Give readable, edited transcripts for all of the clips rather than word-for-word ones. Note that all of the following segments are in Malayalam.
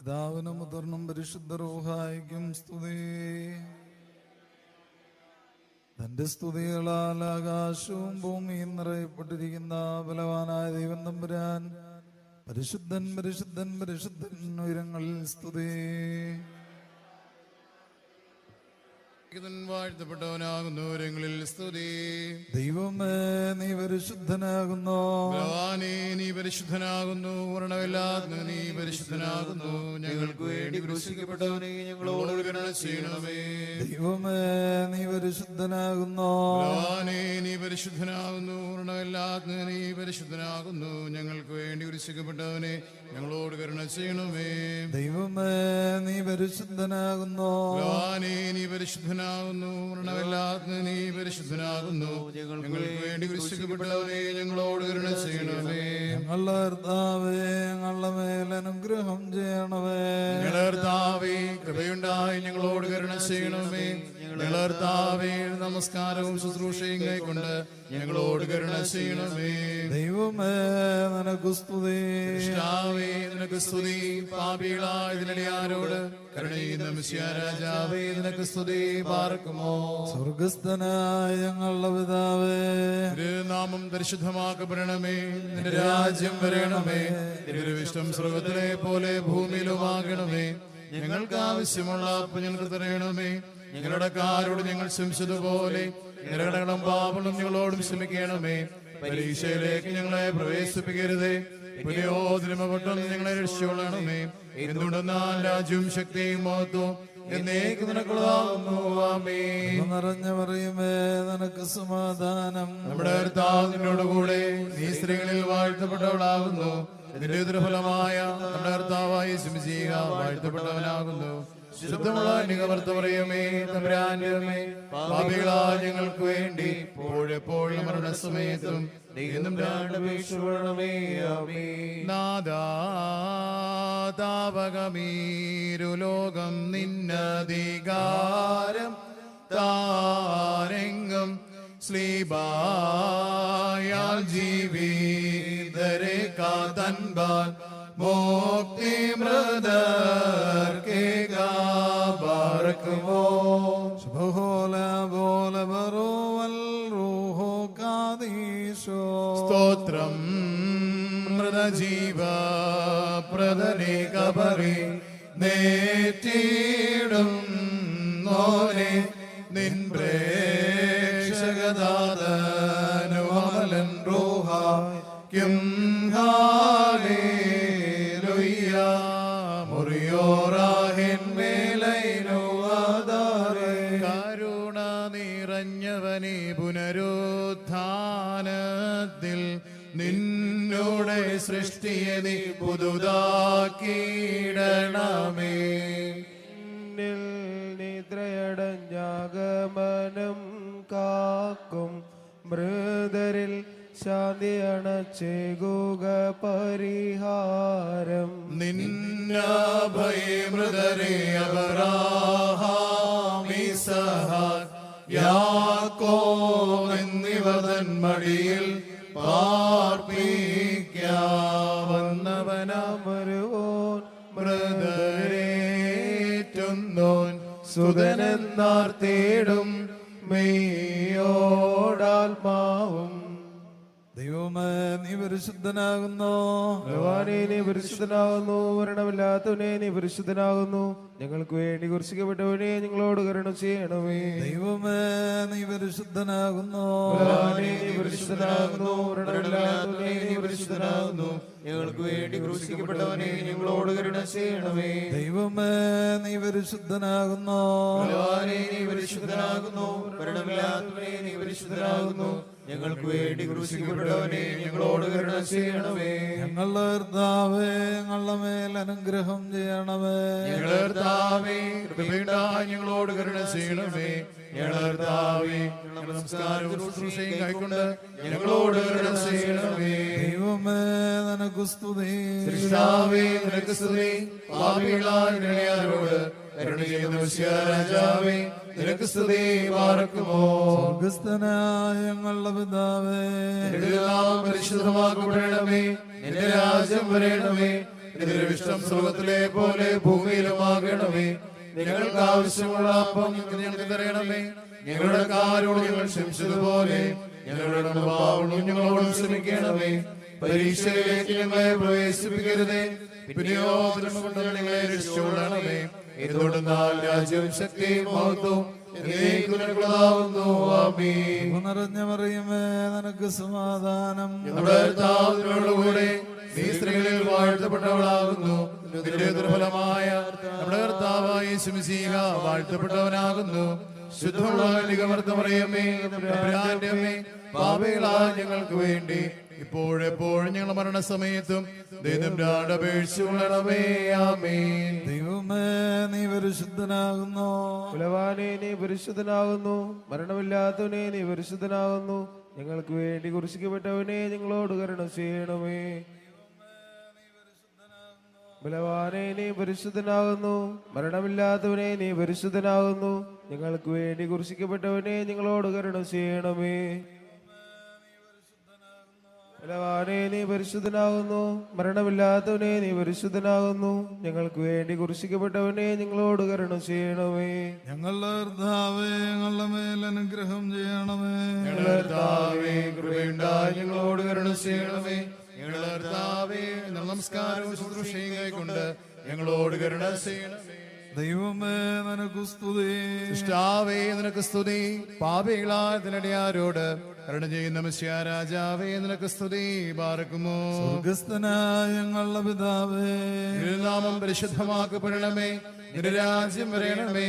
പിതാവിനും പുത്രനും പരിശുദ്ധ റൂഹായിക്കും സ്തുതി. തന്റെ സ്തുതികളാൽ ആകാശവും ഭൂമിയും നിറയപ്പെട്ടിരിക്കുന്ന ബലവാനായ ദൈവം തമ്പുരാൻ പരിശുദ്ധൻ പരിശുദ്ധൻ പരിശുദ്ധൻ ഉയരങ്ങളിൽ സ്തുതി. വാഴ്ത്തപ്പെട്ടവനാകുന്നു ഉയരങ്ങളിൽ സ്തുതി. ദൈവമേ നീ പരിശുദ്ധനാകുന്നു, ഭഗവാനേ നീ പരിശുദ്ധനാകുന്നു, പൂർണ്ണമില്ലാത്ത നീ പരിശുദ്ധനാകുന്നു. ഞങ്ങൾക്ക് വേണ്ടി ക്രൂശിക്കപ്പെട്ടവനെ ഞങ്ങളോട് കരുണ ചെയ്യണമേ. ദൈവമേ നീ പരിശുദ്ധനാകുന്നു, ഭഗവാനേ നീ പരിശുദ്ധനാകുന്നു, പൂർണ്ണമില്ലാത്ത നീ പരിശുദ്ധനാകുന്നു. ഞങ്ങൾക്ക് വേണ്ടി ക്രൂശിക്കപ്പെട്ടവനെ ഞങ്ങളോട് കരുണ ചെയ്യണമേ. ദൈവമേ നീ പരിശുദ്ധനാകുന്നു, ഭഗവാനേ നീ പരിശുദ്ധനാകുന്നു, പൂർണ്ണമില്ലാത്ത നീ പരിശുദ്ധനാകുന്നു. ഞങ്ങൾക്ക് വേണ്ടി ക്രൂശിക്കപ്പെട്ടവനെ ഞങ്ങളോട് കരുണ ചെയ്യണമേ. ഞങ്ങളുടെ കർത്താവേ ഞങ്ങളുടെ മേൽ അനുഗ്രഹം ചെയ്യണമേ. ഞങ്ങളുടെ കർത്താവേ കൃപയുണ്ടായി ഞങ്ങളോട് കരുണ ചെയ്യണമേ. ഞങ്ങളുടെ കർത്താവേ നമസ്കാരവും ശുശ്രൂഷയും കൈക്കൊണ്ട് ഞങ്ങളോട് കരുണ ചെയ്യണമേ. ദൈവമേ നിനക്ക് സ്തുതി, കർത്താവേ നിനക്ക് സ്തുതി. പാപികളായ ഇതിനടിയാരോട് കരുണ ചെയ്യുന്ന മിശിഹാ രാജാവേ നിനക്ക് സ്തുതി. പാർക്കുമോ സ്വർഗസ്ഥനായ ഞങ്ങളുടെ പിതാവേ, നാമം പരിശുദ്ധമാക്കപ്പെടണമേ. നിന്റെ രാജ്യം വരണമേ. നിന്റെ ഇഷ്ടം സ്വർഗത്തിലെ പോലെ ഭൂമിയിലുമാകണമേ. ഞങ്ങൾക്ക് ആവശ്യമുള്ള അപ്പം ഞങ്ങൾക്ക് തരണമേ. ഞങ്ങളുടെ കാരോട് ഞങ്ങൾ ക്ഷമിച്ചതുപോലെ ഞങ്ങളുടെ പാപങ്ങളും ഞങ്ങളോടും ക്ഷമിക്കണമേ. പരീക്ഷയിലേക്ക് ഞങ്ങളെ പ്രവേശിപ്പിക്കരുതേ, പുനയോധനമപട്ടം ഞങ്ങളെ രക്ഷിക്കൊള്ളണമേ. എന്തുകൊണ്ടെന്നാൽ രാജ്യവും ശക്തിയും മഹത്വവും എന്നേക്കും നിനക്കുള്ളതാകുന്നു. ആമേൻ. നിറഞ്ഞ പറയുമേ നിനക്ക് സമാധാനം. നമ്മുടെ കർത്താവ് നിന്നോട് കൂടെ, നീ സ്ത്രീകളിൽ വാഴ്ത്തപ്പെട്ടവളാകുന്നു. നിന്റെ ഉദരഫലമായ നമ്മുടെ കർത്താവായ യേശുമിശിഹ വാഴ്ത്തപ്പെട്ടവനാകുന്നു. ശുദ്ധമുള്ള നികവർത്ത പറയുമേ തമ്പുരാന്റെ അമ്മേ, പാപികളായ ഞങ്ങൾക്ക് വേണ്ടി എപ്പോഴും മരണസമയത്തും നാദാതാപകമീരുലോകം നിന്നധികാരം താരെങ്കും ശ്ലീബായാൽ ജീവിതരെ കാതൻപാൽ മോക്തി മൃദർക്കേകാബാർക്കുമോ ശുഭഹോല ബോല ബറോവൽ റൂഹോ കാദീശോ. സ്തോത്രം മൃതജീവ പ്രദനെ കബറി നേറ്റിടും നോനെ നിൻ പ്രേക്ഷകദാതനുമലൻ റൂഹായും ഹാലേലുയ്യ മുറിയോറാഹിൻ മേലൈനു ആദാരേ. കരുണ നിറഞ്ഞവനെ പുനരുത്ഥാനത്തിൽ നിന്നോടെ സൃഷ്ടിയെ നീ പുതുതാക്കിയിടണമേ. നിദ്രയടഞ്ഞാഗമനം കാക്കും മൃതരിൽ ശാന്തി അണച്ചേകുക പരിഹാരം. നിന്നഭയമൃതരെ അബ്രാഹാം ഇസഹാക്ക് യാക്കോബ് എന്നിവർ തൻ മടിയിൽ പാർപ്പിക്കാവന്നവനമരുവോൻ മൃതരേറ്റുന്നോൻ സുതനെന്നാർ തേടും മെയ്യോടാത്മാവും. ദൈവമേ നീ പരിശുദ്ധനാകുന്നു, ഭഗവാനേ നീ പരിശുദ്ധനാകുന്നു, മരണമില്ലാത്തവനെ നീ പരിശുദ്ധനാകുന്നു. ഞങ്ങൾക്ക് വേണ്ടി കുരിശിക്കപ്പെട്ടവനെ ഞങ്ങളോട് കരുണ ചെയ്യണമേ. ദൈവമേ നീ പരിശുദ്ധനാകുന്നു, ഭഗവാനേ നീ പരിശുദ്ധനാകുന്നു, മരണമില്ലാത്തവനെ നീ പരിശുദ്ധനാകുന്നു. ഞങ്ങൾക്ക് വേണ്ടി ക്രൂശിക്കപ്പെട്ടവനെ ഞങ്ങളോട് കരുണ ചെയ്യണമേ. ദൈവമേ നീ പരിശുദ്ധനാകുന്നു, ഭഗവാനേ നീ പരിശുദ്ധനാകുന്നു, മരണമില്ലാത്തവനെ നീ പരിശുദ്ധനാകുന്നു. ഞങ്ങൾക്ക് വേണ്ടി ക്രൂശിക്കപ്പെട്ടവനെ ഞങ്ങളോട് കരുണ ചെയ്യണമേ. ഞങ്ങളുടെ കർത്താവേ ഞങ്ങളുടെ മേൽ അനുഗ്രഹം ചെയ്യണമേ. ഞങ്ങളുടെ കർത്താവേ കൃപയുണ്ടായി ഞങ്ങളോട് കരുണ ചെയ്യണമേ. ഞങ്ങളുടെ കർത്താവേ ഞങ്ങളുടെ നമസ്കാരവും ശുശ്രൂഷയും കൈക്കൊണ്ട് ഞങ്ങളോട് കരുണ ചെയ്യണമേ. ദൈവമേ നിനക്ക് സ്തുതി, കർത്താവേ നിനക്ക് സ്തുതി. പാപികളായ ഞങ്ങളോട് കരുണ ചെയ്യുന്ന മിശിഹാ രാജാവേ നിനക്ക് സ്തുതി. പാർക്കുമോ സ്വർഗസ്ഥനായ ഞങ്ങളുടെ പിതാവേ, പരിശുദ്ധമാക്കപ്പെടണമേ. നിന്റെ രാജ്യം വരണമേ. നിന്റെ ഇഷ്ടം സ്വർഗത്തിലെ പോലെ ഭൂമിയിലുമാകണമേ. ഞങ്ങൾക്ക് ആവശ്യമുള്ള അപ്പം ഞങ്ങൾക്ക് തരണമേ. ഞങ്ങളുടെ കാരോട് ഞങ്ങൾ ക്ഷമിച്ചതുപോലെ ഞങ്ങളുടെ പാപങ്ങളും ഞങ്ങളോട് ക്ഷമിക്കണമേ. പരീക്ഷയിലേക്ക് ഞങ്ങളെ പ്രവേശിപ്പിക്കരുതേ, പിന്നെയോ കൊണ്ട് ഞങ്ങളെ രക്ഷിച്ചുകൊള്ളണമേ. എന്തുകൊണ്ടെന്നാൽ രാജ്യവും ശക്തിയും മഹത്വവും എന്നേക്കുമുള്ളതാകുന്നു. ആമേൻ. നിറഞ്ഞ മറിയമേ, നിനക്ക് സമാധാനം. നമ്മുടെ കർത്താവിനോടുകൂടെ നീ സ്ത്രീകളിൽ വാഴ്ത്തപ്പെട്ടവളാകുന്നു. നിന്റെ ദുർബലമായ നമ്മുടെ കർത്താവായ യേശു മിശിഹ വാഴ്ത്തപ്പെട്ടവനാകുന്നു. ശുദ്ധമുള്ള നിഗമർത്തമറിയമേ, തമ്പുരാന്റെ അമ്മേ, പാപികളായ ഞങ്ങൾക്ക് വേണ്ടി ഇപ്പോഴെപ്പോഴും ഞങ്ങളുടെ മരണസമയത്തും ദൈവം അപേക്ഷിച്ചുകൊള്ളണമേ. ആമേൻ. ദൈവമേ, നീ പരിശുദ്ധനാകുന്നു. ബലവാനേ, നീ പരിശുദ്ധനാകുന്നു. മരണമില്ലാത്തവനെ, നീ പരിശുദ്ധനാകുന്നു. ഞങ്ങൾക്ക് വേണ്ടി കുരിശിക്കപ്പെട്ടവനെ, ഞങ്ങളോട് കരുണ ചെയ്യണമേ. ബലവാനേ, നീ പരിശുദ്ധനാകുന്നു. മരണമില്ലാത്തവനെ, നീ പരിശുദ്ധനാകുന്നു. ഞങ്ങൾക്ക് വേണ്ടി കുരിശിക്കപ്പെട്ടവനെ, ഞങ്ങളോട് കരുണ ചെയ്യണമേ. ബലവാനേ, നീ പരിശുദ്ധനാകുന്നു. മരണമില്ലാത്തവനെ, നീ പരിശുദ്ധനാകുന്നു. ഞങ്ങൾക്ക് വേണ്ടി കുരിശിക്കപ്പെട്ടവനെ, ഞങ്ങളോട് കരുണ ചെയ്യണമേ. ഞങ്ങളുടെ കർത്താവേ, ഞങ്ങളുടെ മേൽ അനുഗ്രഹം ചെയ്യണമേ. ഞങ്ങളുടെ കർത്താവേ, കൃപയുണ്ടായി ഞങ്ങളോട് കരുണ ചെയ്യണമേ. ഞങ്ങളുടെ കർത്താവേ, നമസ്കാരവും ശുശ്രൂഷയും കൈക്കൊണ്ട് ഞങ്ങളോട് കരുണ ചെയ്യണമേ. ദൈവമേ, നിനക്ക് സ്തുതി. സൃഷ്ടാവേ, നിനക്ക് സ്തുതി. പാപികളായ നിന്നടിയാരോട് കരുണ ചെയ്യുന്ന മിശിഹാ രാജാവേ, നിനക്ക് സ്തുതി. ബാറക്കുമോ. സ്വർഗ്ഗസ്ഥനായ ഞങ്ങളുടെ പിതാവേ, നാമം പരിശുദ്ധമാക്കപ്പെടണമേ. നിന്റെ രാജ്യം വരയണമേ.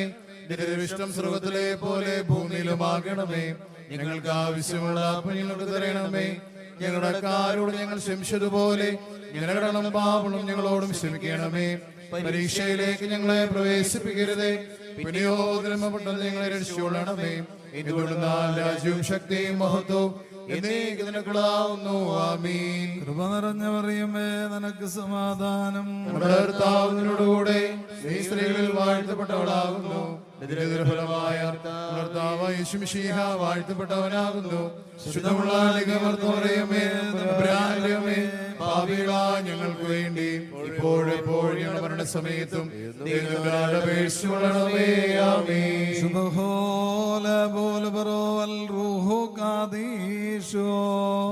നിന്റെ ഇഷ്ടം സ്വർഗത്തിലെ പോലെ ഭൂമിയിലുമാകണമേ. ഞങ്ങൾക്ക് ആവശ്യമുള്ള അപ്പം ഞങ്ങൾക്ക് തരണമേ. ഞങ്ങളുടെ കാരോട് ഞങ്ങൾ ക്ഷമിച്ചതുപോലെ ഞങ്ങളുടെ പാപങ്ങളും ഞങ്ങളോടും ക്ഷമിക്കണമേ. പരീക്ഷയിലേക്ക് ഞങ്ങളെ പ്രവേശിപ്പിക്കരുതേ, പിന്നെയോ ധർമ്മപ്പെട്ടത് ഞങ്ങളെ രക്ഷിച്ചുകൊള്ളണമേ. എന്തുകൊണ്ടെന്നാൽ രാജ്യവും ശക്തിയും മഹത്വവും എന്നേക്കും നിനക്കുള്ളതാകുന്നു. ആമീൻ. കൃപ നിറഞ്ഞ മറിയമേ, നിനക്ക് സമാധാനം. നമ്മുടെ കർത്താവിനോടുകൂടെ നീ സ്ത്രീകളിൽ വാഴ്ത്തപ്പെട്ടവളാകുന്നു. നിന്റെ ദുർബലമായ കർത്താവായ യേശു മിശിഹ വാഴ്ത്തപ്പെട്ടവനാകുന്നു. ശുദ്ധമുള്ള നിഗമർത്തമറിയമേ, തമ്പുരാന്റെ അമ്മേ, പാപികളായ ഞങ്ങൾക്ക് വേണ്ടി ഇപ്പോഴെപ്പോഴും ഞങ്ങളുടെ മരണസമയത്തും ദൈവത്തോട് അപേക്ഷിച്ചുകൊള്ളണമേ. ആമേൻ. സുബ്ഹാന ബോല ബറോവൽ റൂഹു ഖദീശോ.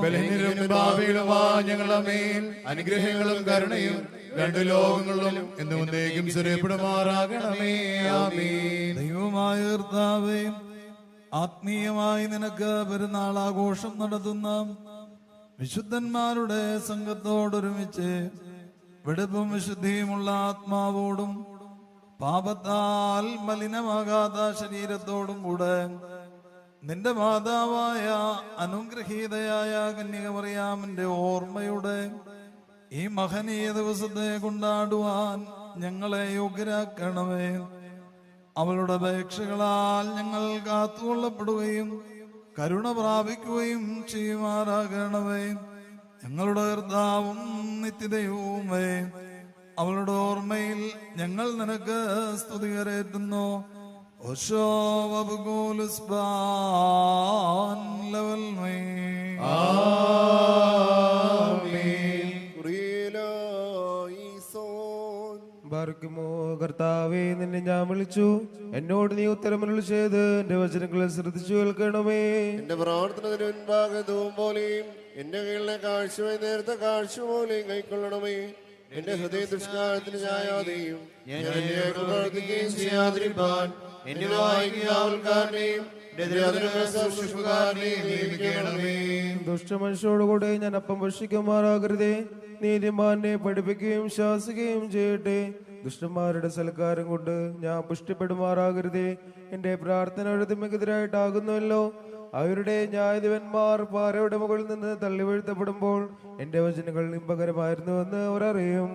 ബലഹീനരും പാപികളുമായ ഞങ്ങളുടെ മേൽ അനുഗ്രഹങ്ങളും കരുണയും രണ്ട് ലോകങ്ങളിലും എന്നും എന്നേക്കും സ്ഥിരപ്പെടുമാറാകണമേ. ആമേൻ. ദൈവമായ കർത്താവേ, ആത്മീയമായി നിനക്ക് പെരുന്നാൾ ആഘോഷം നടത്തുന്ന വിശുദ്ധന്മാരുടെ സംഘത്തോടൊരുമിച്ച് വെടുപ്പും വിശുദ്ധിയുമുള്ള ആത്മാവോടും പാപത്താൽ മലിനമാകാത്ത ശരീരത്തോടും കൂടെ നിന്റെ മാതാവായ അനുഗ്രഹീതയായ കന്യകമറിയാമിന്റെ ഓർമ്മയുടെ ഈ മഹനീയ ദിവസത്തെ കൊണ്ടാടുവാൻ ഞങ്ങളെ യോഗ്യരാക്കണമേ. അവളുടെ അപേക്ഷകളാൽ ഞങ്ങൾ കാത്തുകൊള്ളപ്പെടുകയും കരുണ പ്രാപിക്കുകയും ചെയ്യുമാറാകണമേ. ഞങ്ങളുടെ കർത്താവും നിത്യദൈവവുമേ, അവളുടെ ഓർമ്മയിൽ ഞങ്ങൾ നിനക്ക് സ്തുതി കരേറ്റുന്നു. ഓശോ വബുഗോലുസ്ബാൻ ലവൽ മേ. ബാർക്കുമോ. കർത്താവേ, നിന്നെ ഞാൻ വിളിച്ചു, എന്നോട് നീ ഉത്തരമരുൾ ചെയ്ത് എന്റെ വചനങ്ങളെ ശ്രദ്ധിച്ചു കേൾക്കണമേ. എന്റെ പ്രാർത്ഥനത്തിന് മുൻപാകെ ധൂപം പോലെയും എന്റെ കീഴിലെ കാഴ്ചയായി നേരത്തെ കാഴ്ച പോലെയും കൈക്കൊള്ളണമേ. എന്റെ ഹൃദയ ദുഷ്കാരത്തിന് ചായാതെയും ഞാൻ പ്രവർത്തിക്കുകയും ചെയ്യാതിരിപ്പാൻ എന്നെ വായിക്കുക ആൾക്കാരനെയും നിയമിക്കണമേ. ദുഷ്ടമനുഷ്യരോടുകൂടെ ഞാൻ അപ്പം ഭക്ഷിക്കുമാറാകരുതേ. നീതിമാനെ പഠിപ്പിക്കുകയും ശാസിക്കുകയും ചെയ്യട്ടെ. ദുഷ്ടന്മാരുടെ സൽക്കാരം കൊണ്ട് ഞാൻ പുഷ്ടിപ്പെടുമാറാകരുതേ. എന്റെ പ്രാർത്ഥന എഴുതുമെതിരായിട്ടാകുന്നുവല്ലോ. അവരുടെ ന്യായാധിപന്മാർ പാറയുടെ മുകളിൽ നിന്ന് തള്ളി വീഴ്ത്തപ്പെടുമ്പോൾ എന്റെ വചനങ്ങൾ ഇമ്പകരമായിരുന്നുവെന്ന് അവർ അറിയും.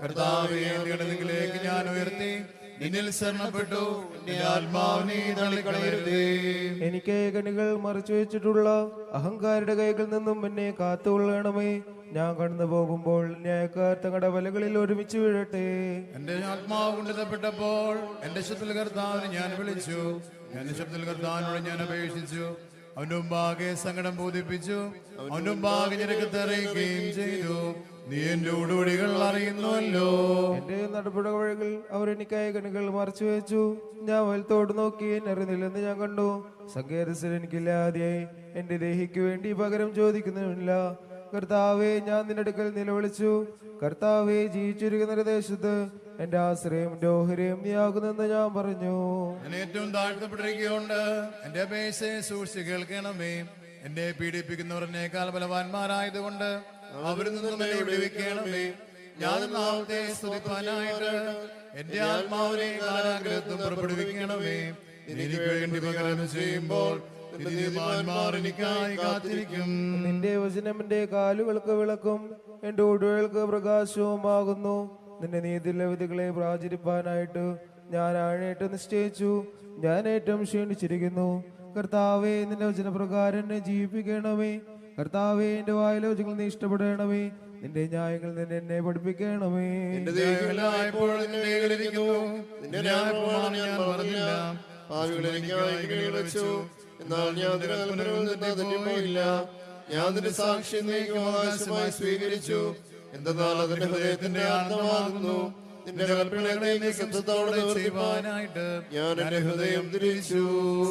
കർത്താവേ, നിങ്ങളിലേക്ക് ഞാൻ ഉയർത്തി നിന്നിൽ ശരണപ്പെട്ടു. ആത്മാവിനെ തള്ളിക്കളയരുതേ. എനിക്ക് കണികൾ മറച്ചു വെച്ചിട്ടുള്ള അഹങ്കാരുടെ കൈകളിൽ നിന്നും എന്നെ കാത്തുകൊള്ളണമേ. ഞാൻ കടന്നു പോകുമ്പോൾ ന്യായക്കാർ തങ്ങളുടെ വലകളിൽ ഒരുമിച്ച് വീഴട്ടെ. എന്റെ ആത്മാവ് കൊണ്ടുതപ്പെട്ടപ്പോൾ എന്റെ ശബ്ദത്തിൽ കർത്താവിനെ ഞാൻ വിളിച്ചു. എന്റെ ശബ്ദത്തിൽ കർത്താവിനോട് ഞാൻ അപേക്ഷിച്ചു. അവന്റെ മുമ്പാകെ സങ്കടം ബോധിപ്പിച്ചു. അവന്റെ മുമ്പാകെ ഞെരുക്കത്തറിയിക്കുകയും ചെയ്തു. നീ എന്റെ ഉടുപടികൾ അറിയുന്നുവല്ലോ. എന്റെ നടപട വഴികൾ അവർ എനിക്കായി കണ്ണുകൾ മറച്ചു വെച്ചു. ഞാൻ വലത്തോട് നോക്കി അറിയുന്നില്ലെന്ന് ഞാൻ കണ്ടു. സങ്കേതത്തിൽ എനിക്കില്ലാതെയായി. എന്റെ ദേഹിക്ക് വേണ്ടി പകരം ചോദിക്കുന്നുമില്ല. കർത്താവെ, ഞാൻ നിന്റെ അടുക്കൽ നിലവിളിച്ചു. കർത്താവെ, ജീവിച്ചിരിക്കുന്ന ദേശത്ത് എന്റെ ആശ്രയം എന്റെ ഓഹരിയും നീയാകുന്നെന്ന് ഞാൻ പറഞ്ഞു. ഞാൻ ഏറ്റവും താഴ്ത്തപ്പെട്ടിരിക്കുകൊണ്ട് എന്റെ അപേക്ഷയെ സൂക്ഷിച്ച് കേൾക്കണമേ. എന്നെ പീഡിപ്പിക്കുന്നവർ എന്നേക്കാൾ ബലവാന്മാരായതുകൊണ്ട് അവരിൽ നിന്നും എന്നെ വിടുവിക്കണമേ. ഞാൻ നാമത്തെ സ്തുതിപ്പാനായിട്ട് എന്റെ ആത്മാവിനെ കാരാഗ്രഹത്തും പുറപ്പെടുവിക്കണമേ. എനിക്ക് വേണ്ടി പകരം ചെയ്യുമ്പോൾ നീതിമാന്മാർ എനിക്കായി കാത്തിരിക്കും. നിന്റെ വചനം എന്റെ കാലുകൾക്ക് വിളക്കും എന്റെ ഒടുകൾക്ക് പ്രകാശവുമാകുന്നു. നിന്റെ നീതിയുള്ള വിധികളെ പ്രാചരിപ്പാനായിട്ട് ഞാൻ ആഴേറ്റ് നിശ്ചയിച്ചു. ഞാൻ ഏറ്റവും ക്ഷീണിച്ചിരിക്കുന്നു. കർത്താവെ, നിന്റെ വചനപ്രകാരം എന്നെ ജീവിപ്പിക്കണമേ. കർത്താവെ, എന്റെ വായിലെ വചനങ്ങൾ നീ ഇഷ്ടപ്പെടണമേ. നിന്റെ ന്യായങ്ങൾ നിന്നെ എന്നെ പഠിപ്പിക്കണമേ. എന്നാൽ ഞാൻ തെറ്റിപ്പോയില്ല. ഞാൻ നിന്റെ സാക്ഷ്യം അവകാശമായി സ്വീകരിച്ചു. എന്തെന്നാൽ അതിന്റെ ഹൃദയത്തിന്റെ ആത്മാകുന്നു. നിന്റെ കൽപ്പനകളെ സത്യത്തോടെ ചെയ്യുവാനായിട്ട് ഞാൻ എന്റെ ഹൃദയം തിരിച്ചു.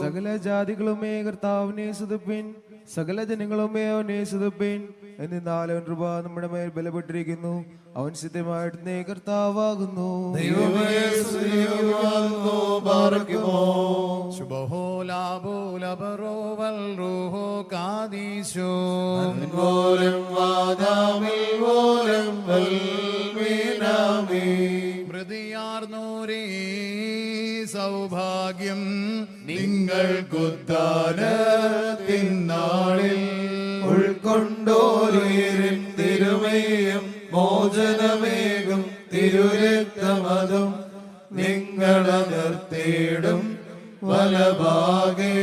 സകല ജാതികളുമേ കർത്താവിനെ സ്തുതിപ്പിൻ. സകല ജനങ്ങളുമേ അവനെ സ്തുതിപ്പിൻ. എന്നാൽ അവൻ കൃപ നമ്മുടെ മേൽ ബലപ്പെട്ടിരിക്കുന്നു. അവൻ സത്യമായിട്ട് നീ കർത്താവാകുന്നു. മൃതിയാർന്നോരേ സൗഭാഗ്യം നിങ്ങൾക്കുദ്ധാനത്തിന്നാളിൽ ഉൾക്കൊണ്ടോരുയരിൻ തിരുമേയും മോചനമേകും തിരുരക്തമതും നിങ്ങളെ നിർത്തിയിടും വലഭാഗേ.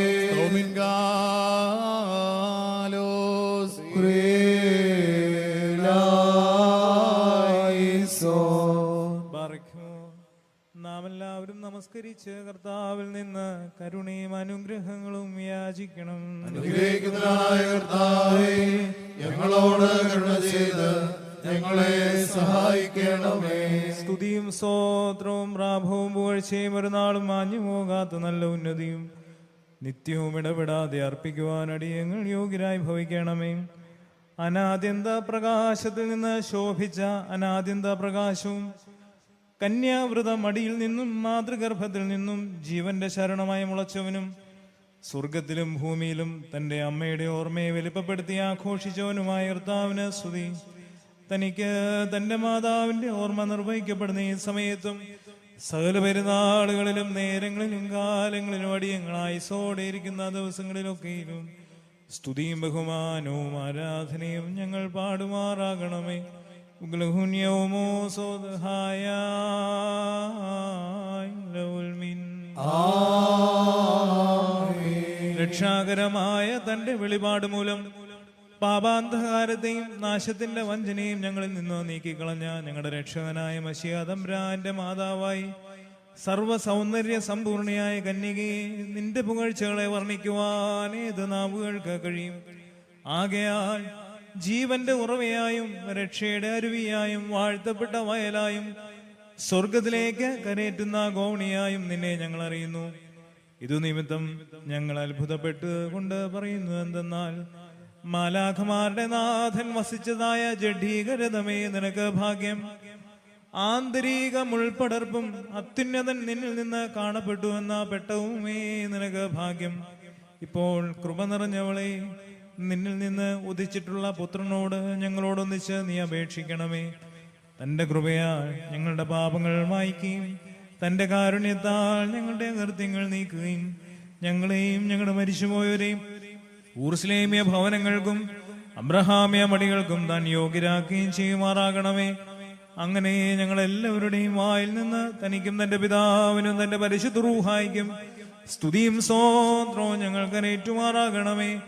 നാം എല്ലാവരും നമസ്കരിച്ച് കർത്താവിൽ നിന്ന് കരുണയും അനുഗ്രഹങ്ങളും യാചിക്കണം. അനുഗ്രഹിക്കുന്നതായ കർത്താവേ, ഞങ്ങളോട് കരുണ ചെയ്ത് ഞങ്ങളെ സഹായിക്കണമേ. സ്തുതിയും സ്തോത്രവും പ്രാഭവും പുകഴ്ചയും ഒരു നാളും മാഞ്ഞു പോകാത്ത നല്ല ഉന്നതിയും നിത്യവും ഇടപെടാതെ അർപ്പിക്കുവാൻ അടിയങ്ങൾ യോഗ്യരായി ഭവിക്കണമേ. അനാദ്യന്ത പ്രകാശത്തിൽ നിന്ന് ശോഭിച്ച അനാദ്യന്ത പ്രകാശവും കന്യാവൃത മടിയിൽ നിന്നും മാതൃഗർഭത്തിൽ നിന്നും ജീവന്റെ ശരണമായി മുളച്ചവനും സ്വർഗത്തിലും ഭൂമിയിലും തന്റെ അമ്മയുടെ ഓർമ്മയെ വലിപ്പപ്പെടുത്തി ആഘോഷിച്ചവനുമായ കർത്താവിന് സ്തുതി. തനിക്ക് തന്റെ മാതാവിന്റെ ഓർമ്മ നിർവഹിക്കപ്പെടുന്ന ഈ സമയത്തും സകല പെരുന്നാളുകളിലും നേരങ്ങളിലും കാലങ്ങളിലും അടിയങ്ങളായി സോടെയിരിക്കുന്ന ദിവസങ്ങളിലൊക്കെയും സ്തുതിയും ബഹുമാനവും ആരാധനയും ഞങ്ങൾ പാടുമാറാകണമേ. രക്ഷാകരമായ തന്റെ വെളിപാട് മൂലം പാപാന്ധകാരത്തെയും നാശത്തിന്റെ വഞ്ചനയും ഞങ്ങളിൽ നിന്ന് നീക്കിക്കളഞ്ഞ ഞങ്ങളുടെ രക്ഷകനായ മശിഹാ തമ്പുരാന്റെ മാതാവായി സർവ്വസൗന്ദര്യ സമ്പൂർണയായ കന്യകയെ നിന്റെ പുകഴ്ചകളെ വർണ്ണിക്കുവാൻ ഏത് നാവുകൾക്ക് കഴിയും. ആകയാൽ ജീവന്റെ ഉറവയായും രക്ഷയുടെ അരുവിയായും വാഴ്ത്തപ്പെട്ട വയലായും സ്വർഗത്തിലേക്ക് കരയേറ്റുന്ന ഗോവണിയായും നിന്നെ ഞങ്ങൾ അറിയുന്നു. ഇതു നിമിത്തം ഞങ്ങൾ അത്ഭുതപ്പെട്ട് കൊണ്ട് പറയുന്നു എന്തെന്നാൽ, മാലാഖമാരുടെ നാഥൻ വസിച്ചതായ ജഡീകരതമേ നിനക്ക് ഭാഗ്യം. ആന്തരിക മുൾപടർപ്പും അത്യുന്നതൻ നിന്നിൽ നിന്ന് കാണപ്പെട്ടു എന്ന പെട്ടവുമേ നിനക്ക് ഭാഗ്യം. ഇപ്പോൾ കൃപ നിറഞ്ഞവളെ, നിന്നിൽ നിന്ന് ഉദിച്ചിട്ടുള്ള പുത്രനോട് ഞങ്ങളോടൊന്നിച്ച് നീ അപേക്ഷിക്കണമേ. തന്റെ കൃപയാൽ ഞങ്ങളുടെ പാപങ്ങൾ മായ്ക്കുകയും തന്റെ കാരുണ്യത്താൽ ഞങ്ങളുടെ അകൃത്യങ്ങൾ നീക്കുകയും ഞങ്ങളെയും ഞങ്ങളുടെ മരിച്ചുപോയവരെയും ഊർസ്ലേമ്യ ഭവനങ്ങൾക്കും അബ്രഹാമ്യ മടികൾക്കും താൻ യോഗ്യരാക്കുകയും ചെയ്യുമാറാകണമേ. അങ്ങനെ ഞങ്ങളെല്ലാവരുടെയും വായിൽ നിന്ന് തനിക്കും തന്റെ പിതാവിനും തന്റെ പരിശുദ്ധ റൂഹായിക്കും സ്തുതിയും സ്തോത്രവും ഞങ്ങൾക്ക് ഏറ്റുമാറാകണമേ.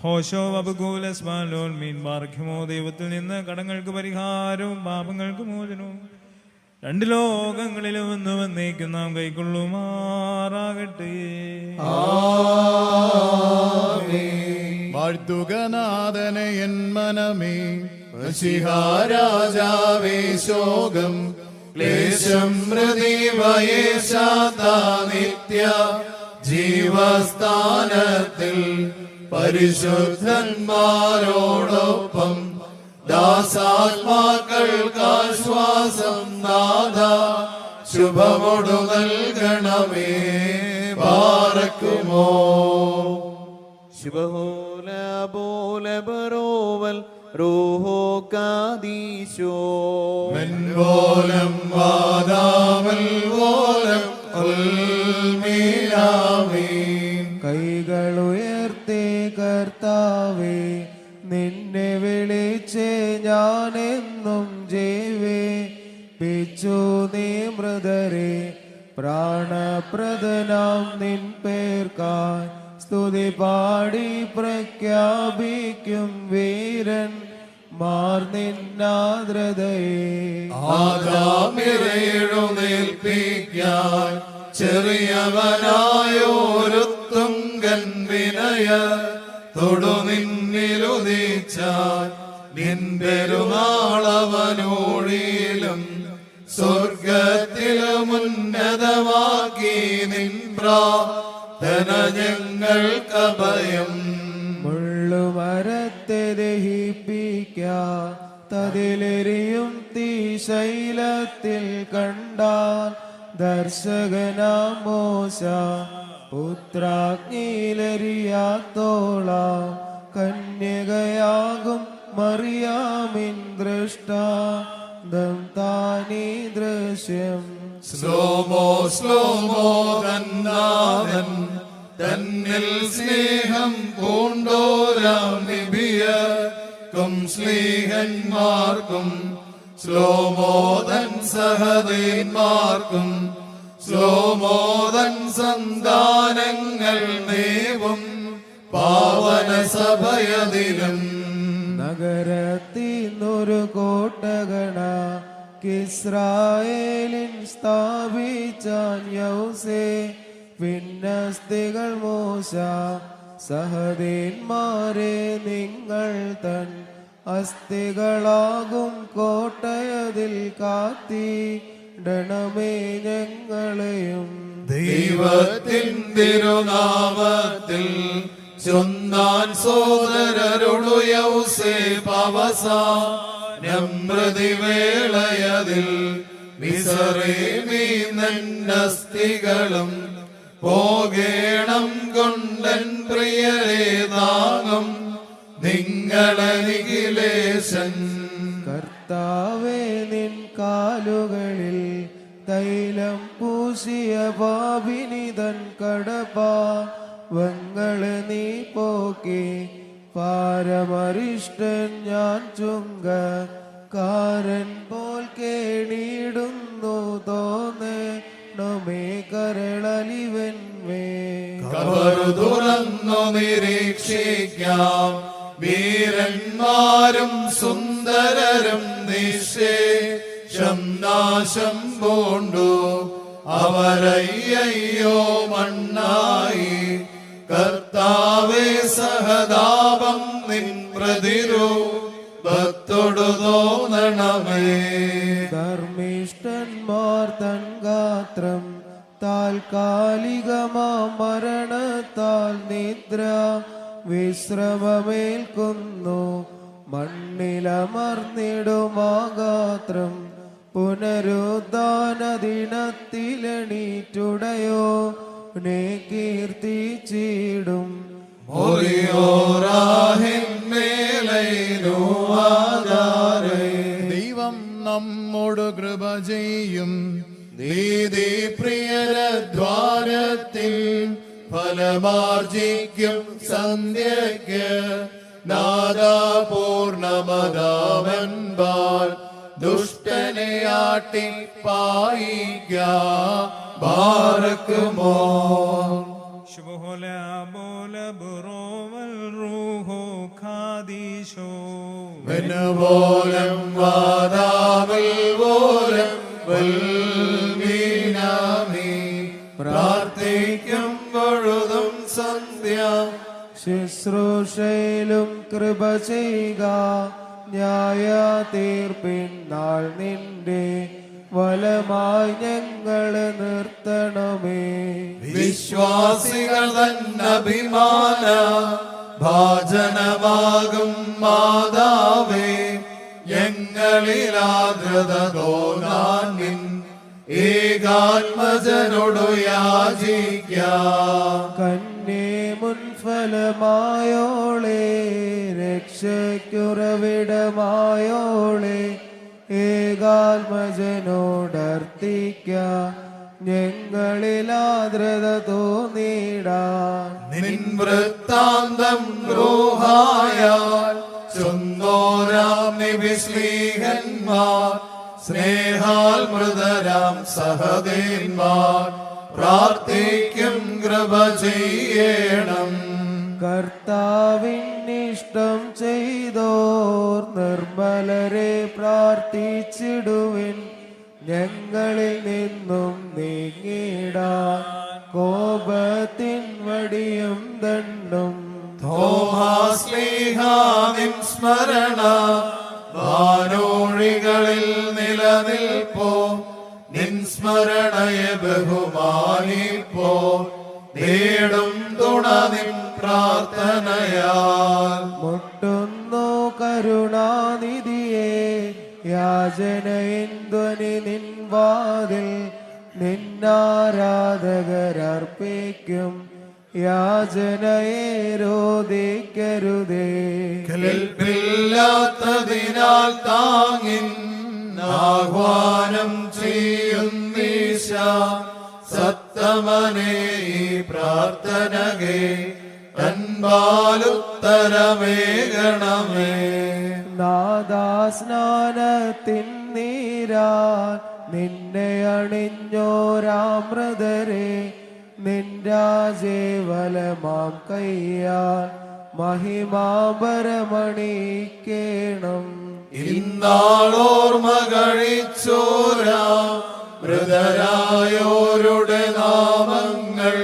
ഹോശോ അബുഗൂലസ്മാലോൽ മീൻ ബാർഖ്യമോ, ദൈവത്തിൽ നിന്ന് കടങ്ങൾക്ക് പരിഹാരവും പാപങ്ങൾക്ക് മോചനവും രണ്ട് ലോകങ്ങളിലും എന്ന് വന്നേക്കും നാം കൈക്കൊള്ളുമാറാകട്ടെ. വാഴ്ത്തുകനാഥനെ എൻ മനമേ, രാജാവേ ശോകം ക്ലേശം ഹൃദയവയേശാത്ത നിത്യ ജീവസ്ഥാനത്തിൽ പരിശുദ്ധന്മാരോടൊപ്പം ദാസാത്മാക്കൾക്കാശ്വാസം നാഥ ശുഭമൊടു നൽകണമേ. ബാറക്കുമോ ശുഭഹോല ബോല ബറോവൽ റൂഹോ കാദീശോ മെൻവോലം വാദാമൽ വോലം ഉൽമീനാമീൻ. കൈകളുയർത്തേ കർത്താവേ, നിന്നെ വിളിച്ച് ഞാനെന്നും ജീവേ പിച്ചു നീ മൃതരെ പ്രാണപ്രദനാം നിൻ പേർക്കായി സ്തുതി പാടി പ്രഖ്യാപിക്കും വീരൻ മാർ നിന്നാദ്രതയെ. ആദാമിറെഴുന്നേൽപ്പിക്കാൻ ചെറിയവനായോരുത്തുങ്കൻ വിനയ തൊടുനിന്നിലുദിച്ചാൽ നിൻപെരുനാളവനോഴിയിലും സ്വർഗത്തിലും ഉന്നതമാക്കി നിൻ പ്രാർത്ഥന ഞങ്ങൾക്കഭയം. മുള്ളുമരത്തെ ദഹിപ്പിക്കാത്തതിലെരിയും തീശൈലത്തിൽ കണ്ടാൽ ദർശകനാം മോശ പുത്രാഗ്നിയിലെരിയാത്തോളാം കന്യകയാകും മറിയാമിൻ ദൃഷ്ടാന്തം താനീ ദൃശ്യം. സ്ലോമോ സ്ലോമോ തന്നാഥൻ തന്നിൽ സ്നേഹം പൂണ്ടോരാം നിബിയർക്കും സ്ലീഹന്മാർക്കും സ്ലോമോദൻ സഹദേന്മാർക്കും സ്ലോമോദൻ സന്താനങ്ങൾ നേവും പാവന സഭയതിലും. നഗരത്തിന്നൊരു കോട്ടകണ ഇസ്രായേലിൻ സ്ഥാപിച്ചാൻ യൗസേ പിന്നസ്തികൾ മോശ സഹദേന്മാരെ നിങ്ങൾ തൻ അസ്ഥികളാകും കോട്ടയതിൽ കാത്തിടണമേ ഞങ്ങളെയും. ദൈവത്തിൻ തിരുനാമത്തിൽ ചൊന്നാൻ സോദരരോടു യൗസേ പവസാനം പ്രതിവേളയതിൽ മിസറേമീ നന്നസ്തികളും പോകേണം കൊണ്ടൻ പ്രിയരെ താങ്ങും നിങ്ങളനിഖിലേശൻ. കർത്താവേ നിൻ കാലുകളിൽ തൈലം പൂശിയ പാപിനിതൻ കടപാവങ്ങളെ നീ പോക്കി പാരമരിഷ്ടൻ ഞാൻ ചുങ്കക്കാരൻ പോൽ കേണിടുന്നു തോന്നണമേ കരളലിവൻമേ. കബറു തുറന്നു നിരീക്ഷിക്കാം വീരന്മാരും സുന്ദരരും നിശേഷം നാശം പൂണ്ടു അവരയ്യോ മണ്ണായി. കർത്താവേ സഹതാപം നിൻ പ്രതിരൂപത്തോടു തോന്നണമേ. ധർമ്മിഷ്ഠന്മാർ തൻ ഗാത്രം താൽക്കാലികമാ മരണത്താൽ നിദ്ര വിശ്രമമേൽക്കുന്നു. മണ്ണിലമർന്നിടുമാഗാത്രം പുനരുദ്ധാന ദിനത്തിലെണീറ്റുടയോ നെ കീർത്തിച്ചിടും. ദൈവം നമ്മോട് കൃപ ചെയ്യും. നീതി പ്രിയരദ്വാരത്തിൽ ഫലമാർജിക്കും സന്ധ്യയ്ക്ക് നാദാപൂർണമതാവൻപാൽ ദുഷ്ടനെ ആട്ടിപ്പായിക്ക ബാറക്കുമോ. ശുഭഹോല ബോല ബറോവൽ റൂഹോ ഖാദീശോ മെനുപോലം വാദാവൽ പോലം വൽ കൃപ ചെയ്യുക. ന്യായ തീർപ്പിൻ നാൾ നിന്റെ വലമായി ഞങ്ങളെ നിർത്തണമേ. വിശ്വാസികൾ തന്നഭിമാന ഭാജനമാകും മാതാവേ, ഞങ്ങളിൽ ആദ്രത തോന്നാൻ നിൻ ഏകാത്മജനോടു യാചിക്കാം. കന്യേ മുൻഫലമായോളെ, രക്ഷയ്ക്കുറവിടമായോളെ, ഏകാത്മജനോടർത്തിക്ക ഞങ്ങളിൽ ആദ്രത തോന്നിടാൻ. നിൻ വൃത്താന്തം ദ്രോഹായാൽ ചൊന്നോരാം നിവിശ്ലീഹന്മാർ, സ്നേഹാൽ മൃതരാം സഹദേന്മാർ പ്രാർത്ഥിക്കും കൃപ ചെയ്യണം. കർത്താവിനിഷ്ടം ചെയ്തോർ നിർമ്മലരെ പ്രാർത്ഥിച്ചിടുവിൻ. ഞങ്ങളിൽ നിന്നും നീങ്ങിടാൻ കോപത്തിൻ വടിയും ദണ്ഡും. തോമാശ്ലീഹാനിൻ സ്മരണ വാനോഴികളിൽ നിലനിൽപ്പോ, നിൻ സ്മരണയെ ബഹുമാനിപ്പോ നേടും തുണ നിൻ പ്രാർത്ഥനയാൽ. മുട്ടുന്നു കരുണാനിധിയെ, യാചനയിൻ ധ്വനി നിൻ വാതിൽ. നിന്നാരാധകരർപ്പിക്കും യാചനയെ രോധിക്കരുതേ. കേൾപ്പില്ലാത്തതിനാൽ താങ്ങിൻ ആഹ്വാനം ചെയ്യുന്നീശ, സത്തമനേ ഈ പ്രാർത്ഥനകേ തൻപാലുത്തരമേകണമേ. നാദാസ്നാനത്തിൻ നീരാൻ നിന്നെ അണിഞ്ഞോരാമൃതരെ, നിൻരാജേവലമാം കയ്യാൽ മഹിമാപരമണിക്കേണം. ഇന്നാളോർമ കഴിച്ചോരാ മൃതരായോരുടെ നാമങ്ങൾ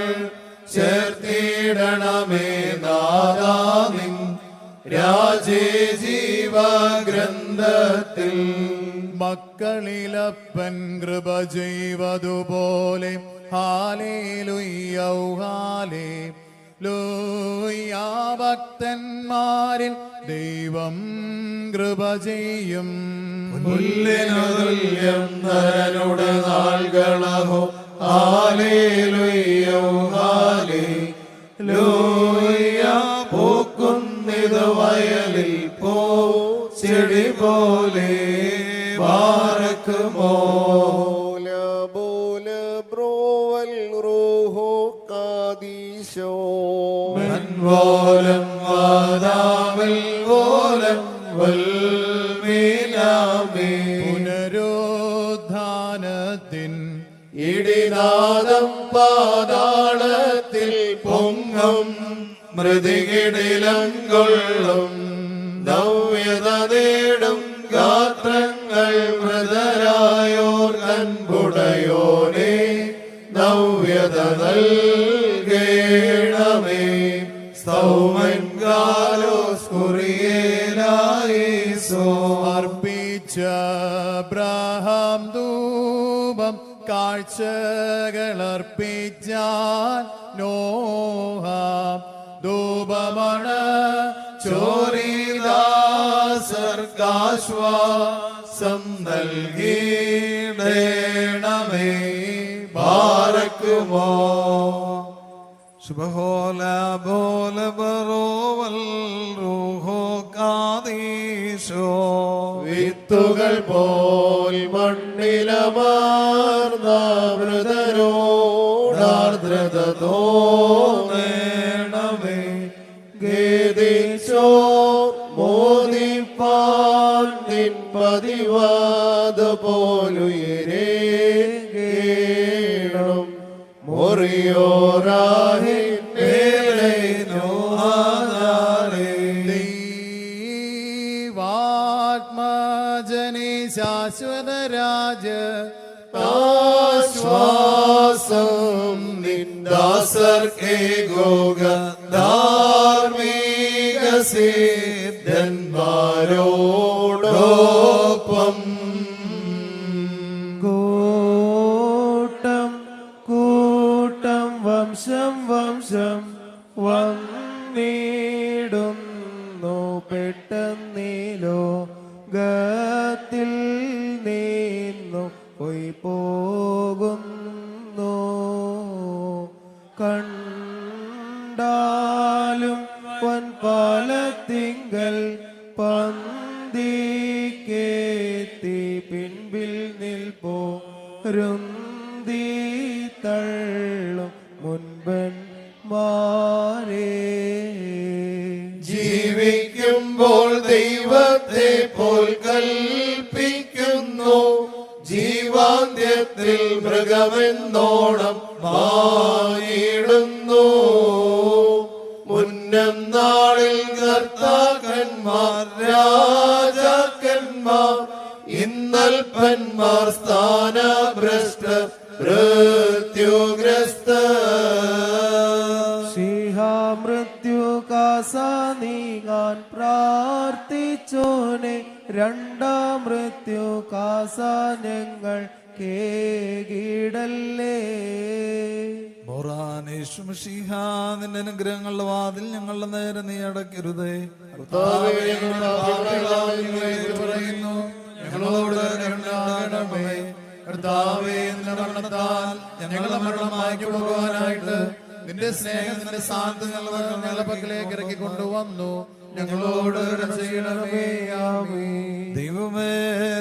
ചേർത്തിടണമേ നാദാ നിൻ രാജേ ജീവഗ്രന്ഥത്തിൽ. മക്കളിലപ്പൻ കൃപ ചെയ്വതുപോലെ ഹാലേലുയ്യൗ ഹാലേലൂയ. ഭക്തന്മാരിൽ ദൈവം കൃപ ചെയ്യും. പുല്ലിനുതുല്യം നരനുടെ നാൾകളഹോ ഹാലേലുയ്യൗ ഹാലേലൂയ. പൂക്കുന്നിത് വയലിൽ പോ ചെടി പോലെ പാർക്കുമോ. വൻവോലം വാദാവിൽ വോലം വൽമീനാമേ. പുനരുദ്ധാനത്തിൻ ഇടിനാദം പാതാളത്തിൽ പൊങ്ങും, മൃതികിടിലം കൊള്ളും നവ്യത നേടും ഗാത്രങ്ങൾ. മൃതരായോർ കൻപുടയോനെ നവ്യത നൽകേണമേ. സൗമൻ ഗാലോസ് കുറിയേലായിസോ. അർപ്പിച്ച അബ്രഹാം ധൂപം കാഴ്ചകളർപ്പിച്ചാൻ നോഹ ധൂപമണ ചോരിദാസർക്കാശ്വാസം നൽകിടേണമേ. ബാറക്കുമോ. ശുഭഹോല ബോല ബറോവൽ റൂഹോ കാദീശോ. വിത്തുകൾ പോൽ മണ്ണിലമാർന്ന മൃതരോടാർദ്രത തോന്നേണമേ. ഗേദിച്ചോ മോദിപ്പാൻ നിൻ പതിവാത് പോലുയരേണം. മൊറിയോരാഹിൻ മേലെ നോഹാദാരേ. ദൈവാത്മജനെ ശാശ്വതരാജ ആശ്വാസം നിന്ദാസർക്കേ ഗോഗ ധാർമ്മിക സേ ധന്മാരോടൊപ്പം കൂട്ടം കൂട്ടം വംശം വംശം വന്നിടുന്നു പെട്ടെന്നിലോ ഗത്തിൽ നിന്നു പോയി പോകുന്നു കണ്ടാലും പൊൻപാലത്തിങ്കൽ പന്തിക്കേത്തി പിൻപിൽ നിൽപ്പോ രുന്തി തള്ളും മുൻപൻ മാരേ ജീവിക്കുമ്പോൾ ദൈവത്തെ പോൽ കൽപ്പിക്കുന്നു ജീവാന്ത്യത്തിൽ മൃഗമെന്നോണം മായിടുന്നു മുന്നം നാളിൽ കർത്താക്കന്മാർ രാജാക്കന്മാർ ഇന്നൽപ്പന്മാർ സ്ഥാനഭ്രഷ്ടർ മൃത്യുഗ്രസ്ത മൃത്യു കാസ നീങ്ങാൻ പ്രാർത്ഥിച്ചോനെ രണ്ടാം മൃത്യു കാസ ഞങ്ങൾ കേകിടല്ലേ മോറാനേഷുമിഷിഹ നിന്റെ അനുഗ്രഹങ്ങളുടെ വാതിൽ ഞങ്ങളുടെ നേരെ നീ അടക്കരുതേ. പറയുന്നു ഞങ്ങളോട് കരുണയാകണമേ. കർത്താവേ, നിന്റെ മരണത്താൽ ഞങ്ങളുടെ മരണം മായ്ച്ചു പോകുവാനായിട്ട് നിന്റെ സ്നേഹം നിന്റെ സാന്ത്വനം ഞങ്ങളുടെ പക്കലേക്ക് ഇറക്കി കൊണ്ടുവന്നു. ഞങ്ങളോട് കരുണ ചെയ്യണമേ. ആമേൻ. ദൈവമേ,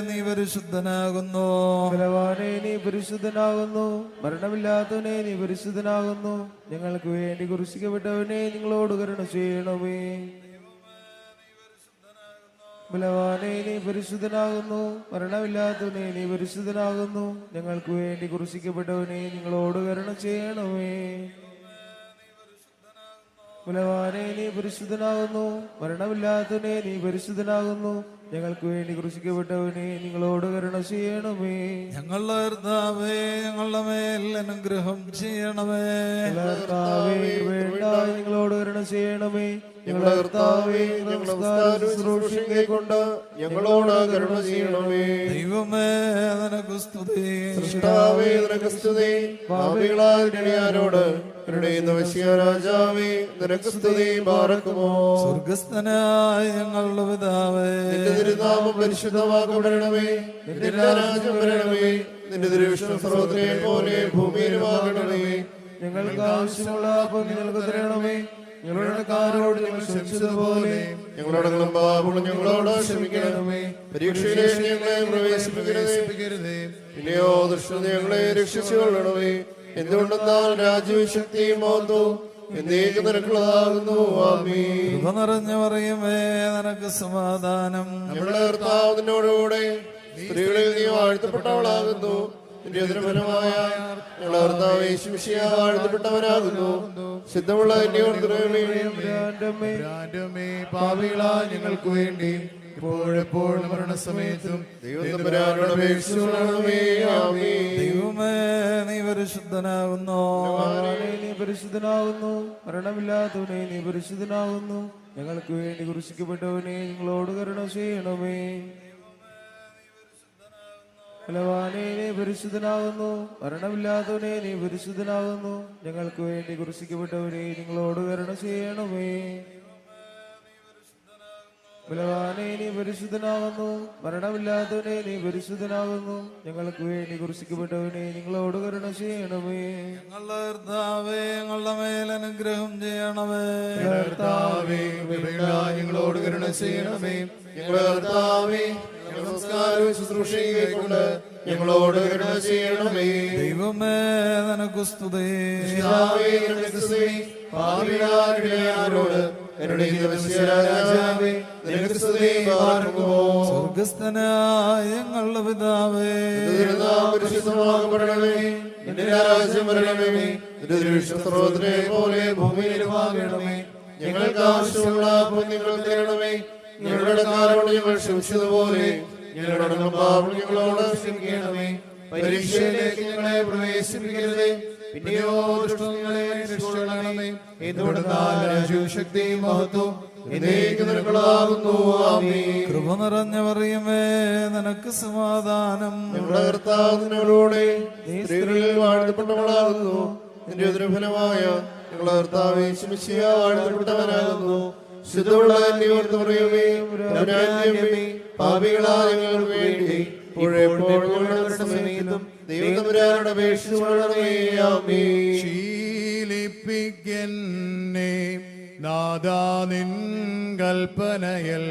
നീ പരിശുദ്ധനാകുന്നു. ബലവാനേ, നീ പരിശുദ്ധനാകുന്നു. മരണമില്ലാത്തവനെ നീ പരിശുദ്ധനാകുന്നു. ഞങ്ങൾക്ക് വേണ്ടി ക്രൂശിക്കപ്പെട്ടവനെ നിങ്ങളോട് കരുണ ചെയ്യണമേ. ബലവാനേ, നീ പരിശുദ്ധനാകുന്നു. മരണമില്ലാത്തവനെ നീ പരിശുദ്ധനാകുന്നു. ഞങ്ങൾക്ക് വേണ്ടി ക്രൂശിക്കപ്പെട്ടവനെ നിങ്ങളോട് കരുണ ചെയ്യണമേ. ബലവാനേ, നീ പരിശുദ്ധനാകുന്നു. മരണമില്ലാത്തവനെ നീ പരിശുദ്ധനാകുന്നു. ഞങ്ങൾക്ക് വേണ്ടി ക്രൂശിക്കപ്പെട്ടവനെ നിങ്ങളോട് കരുണ ചെയ്യണമേ. ഞങ്ങളുടെ കർത്താവേ, ഞങ്ങളുടെ മേൽ അനുഗ്രഹം ചെയ്യണമേ. കർത്താവേ, വേണ്ട നിങ്ങളോട് കരുണ ചെയ്യണമേ. ഞങ്ങളുടെ കർത്താവേ, കൊണ്ട് ഞങ്ങളോട് കരുണ ചെയ്യണമേ. ദൈവമേ, നിനക്ക് സ്തുതി. സൃഷ്ടാവേ, നിനക്ക് സ്തുതി. പാപികളായ ഞങ്ങളോട് കരുണയുന്ന വശിയ രാജാവേ, നിനക്ക് സ്തുതി. ബാറക്കുമോ. സ്വർഗസ്ഥനായ ഞങ്ങളുടെ പിതാവേ, നിന്റെ തിരുനാമം പരിശുദ്ധമാക്കപ്പെടണമേ. നിന്റെ രാജ്യം വരണമേ. നിന്റെ തിരുവിഷ്ണു സർവ്വത്തിനെ പോലെ ഭൂമിയിലുമാകണമേ. ഞങ്ങൾക്ക് ആവശ്യമുള്ള അപ്പം ഞങ്ങൾക്ക് തരണമേ. ഞങ്ങളുടെ കാരോട് ഞങ്ങൾ ക്ഷമിച്ചതുപോലെ ഞങ്ങളുടെ പാപങ്ങളും ഞങ്ങളോട് ക്ഷമിക്കണമേ. പരീക്ഷയിലേക്ക് ഞങ്ങളെ പ്രവേശിപ്പിക്കരുതേ. പിന്നെയോ ദുഷ്ടത ഞങ്ങളെ രക്ഷിച്ചുകൊള്ളണമേ. എന്തുകൊണ്ടെന്നാൽ രാജ്യവും ശക്തിയും മഹത്വവും എന്നേക്കും നിനക്കുള്ളതാകുന്നു. ആമേൻ. കൃപ നിറഞ്ഞു പറയുമേ, നിനക്ക് സമാധാനം. ഞങ്ങളുടെ കർത്താവ് നിന്നോടുകൂടെ സ്ത്രീകളിൽ നീ വാഴ്ത്തപ്പെട്ടവളാകുന്നു. നിന്റെ ഉദരഫലമായ ഞങ്ങളുടെ കർത്താവ് യേശു മിശിഹാ വാഴ്ത്തപ്പെട്ടവനാകുന്നു. സിദ്ധമുള്ള പാപികളാ ഞങ്ങൾക്ക് വേണ്ടി ഇപ്പോഴെപ്പോഴും മരണസമയത്തും ദൈവത്തമ്പുരാനോട് അപേക്ഷിച്ചുകൊള്ളണമേ. ആമേൻ. ദൈവമേ, നീ പരിശുദ്ധനാകുന്നു. നീ പരിശുദ്ധനാകുന്നു. മരണമില്ലാത്തവനെ നീ പരിശുദ്ധനാകുന്നു. ഞങ്ങൾക്ക് വേണ്ടി ക്രൂശിക്കപ്പെട്ടവനെ നിങ്ങളോട് കരുണ ചെയ്യണമേ. ബലവാനേ, നീ പരിശുദ്ധനാകുന്നു. മരണമില്ലാത്തവനെ നീ പരിശുദ്ധനാകുന്നു. ഞങ്ങൾക്ക് വേണ്ടി ക്രൂശിക്കപ്പെട്ടവനെ നിങ്ങളോട് കരുണ ചെയ്യണമേ. ബലവാനേ, നീ പരിശുദ്ധനാകുന്നു. മരണമില്ലാത്തവനെ നീ പരിശുദ്ധനാകുന്നു. ഞങ്ങൾക്ക് വേണ്ടി ക്രൂശിക്കപ്പെട്ടവനെ നിങ്ങളോട് കരുണ ചെയ്യണമേ. ഞങ്ങളുടെ കർത്താവേ, ഞങ്ങളുടെ മേൽ അനുഗ്രഹം ചെയ്യണമേ. കർത്താവേ, ഞങ്ങളോട് കരുണ ചെയ്യണമേ. ഞങ്ങളുടെ കർത്താവേ, ഞങ്ങളുടെ സംസ്കാരവും ശുശ്രൂഷയും കൊണ്ട് ഞങ്ങളോട് കരുണ ചെയ്യണമേ. ദൈവമേ, നിനക്ക് സ്തുതി. പിതാവേ, നിനക്ക് സ്തുതി. പാപികളായ ഞങ്ങളോട് കരുണയുന്ന വശിയ രാജാവേ, നിനക്ക് സ്തുതി. ബാറക്കുമോ. സ്വർഗസ്ഥനായ ഞങ്ങളുടെ പിതാവേ, നിന്റെ തിരുനാമം പരിശുദ്ധമാക്കപ്പെടണമേ. നിന്റെ രാജ്യം വരണമേ. നിന്റെ തിരുവിഷ്ണു സർവ്വത്തിനെ പോലെ ഭൂമിയിലുമാകണമേ. ഞങ്ങൾക്ക് ആവശ്യമുള്ള അപ്പം ഞങ്ങൾക്ക് തരണമേ. ഞങ്ങളുടെ കാരോട് ഞങ്ങൾ ക്ഷമിച്ചതുപോലെ ഞങ്ങളുടെ പാപം ഞങ്ങളോട് ക്ഷമിക്കണമേ. പരീക്ഷയിലേക്ക് ഞങ്ങളെ പ്രവേശിപ്പിക്കരുതേ. പിന്നെയോ ദുഷ്ടങ്ങളെ രക്ഷിക്കണമേ. എന്തുകൊണ്ടെന്നാൽ രാജ്യവും ശക്തിയും മഹത്വവും എന്നേക്കും നിനക്കുള്ളതാകുന്നു. ആമേൻ. കൃപ നിറഞ്ഞ മറിയമേ, നിനക്ക് സമാധാനം. ഞങ്ങളുടെ കർത്താവ് നിന്നോടുകൂടെ സ്ത്രീകളിൽ വാഴ്ത്തപ്പെട്ടവളാകുന്നു. നിന്റെ ഉദരഫലമായ ഞങ്ങളുടെ കർത്താവ് യേശു മിശിഹ വാഴ്ത്തപ്പെട്ടവനാകുന്നു. ശുദ്ധമുള്ള അന്യോർത്ത് പറയുമേ, പാപികളായ ഞങ്ങൾക്ക് വേണ്ടി ദൈവതമ്പുരാനോട് അപേക്ഷിച്ചു കൊള്ളണമേ. ആമേൻ. ശീലിപ്പിക്കെന്നെ നാദാ നിൻ കൽപ്പനയിൽ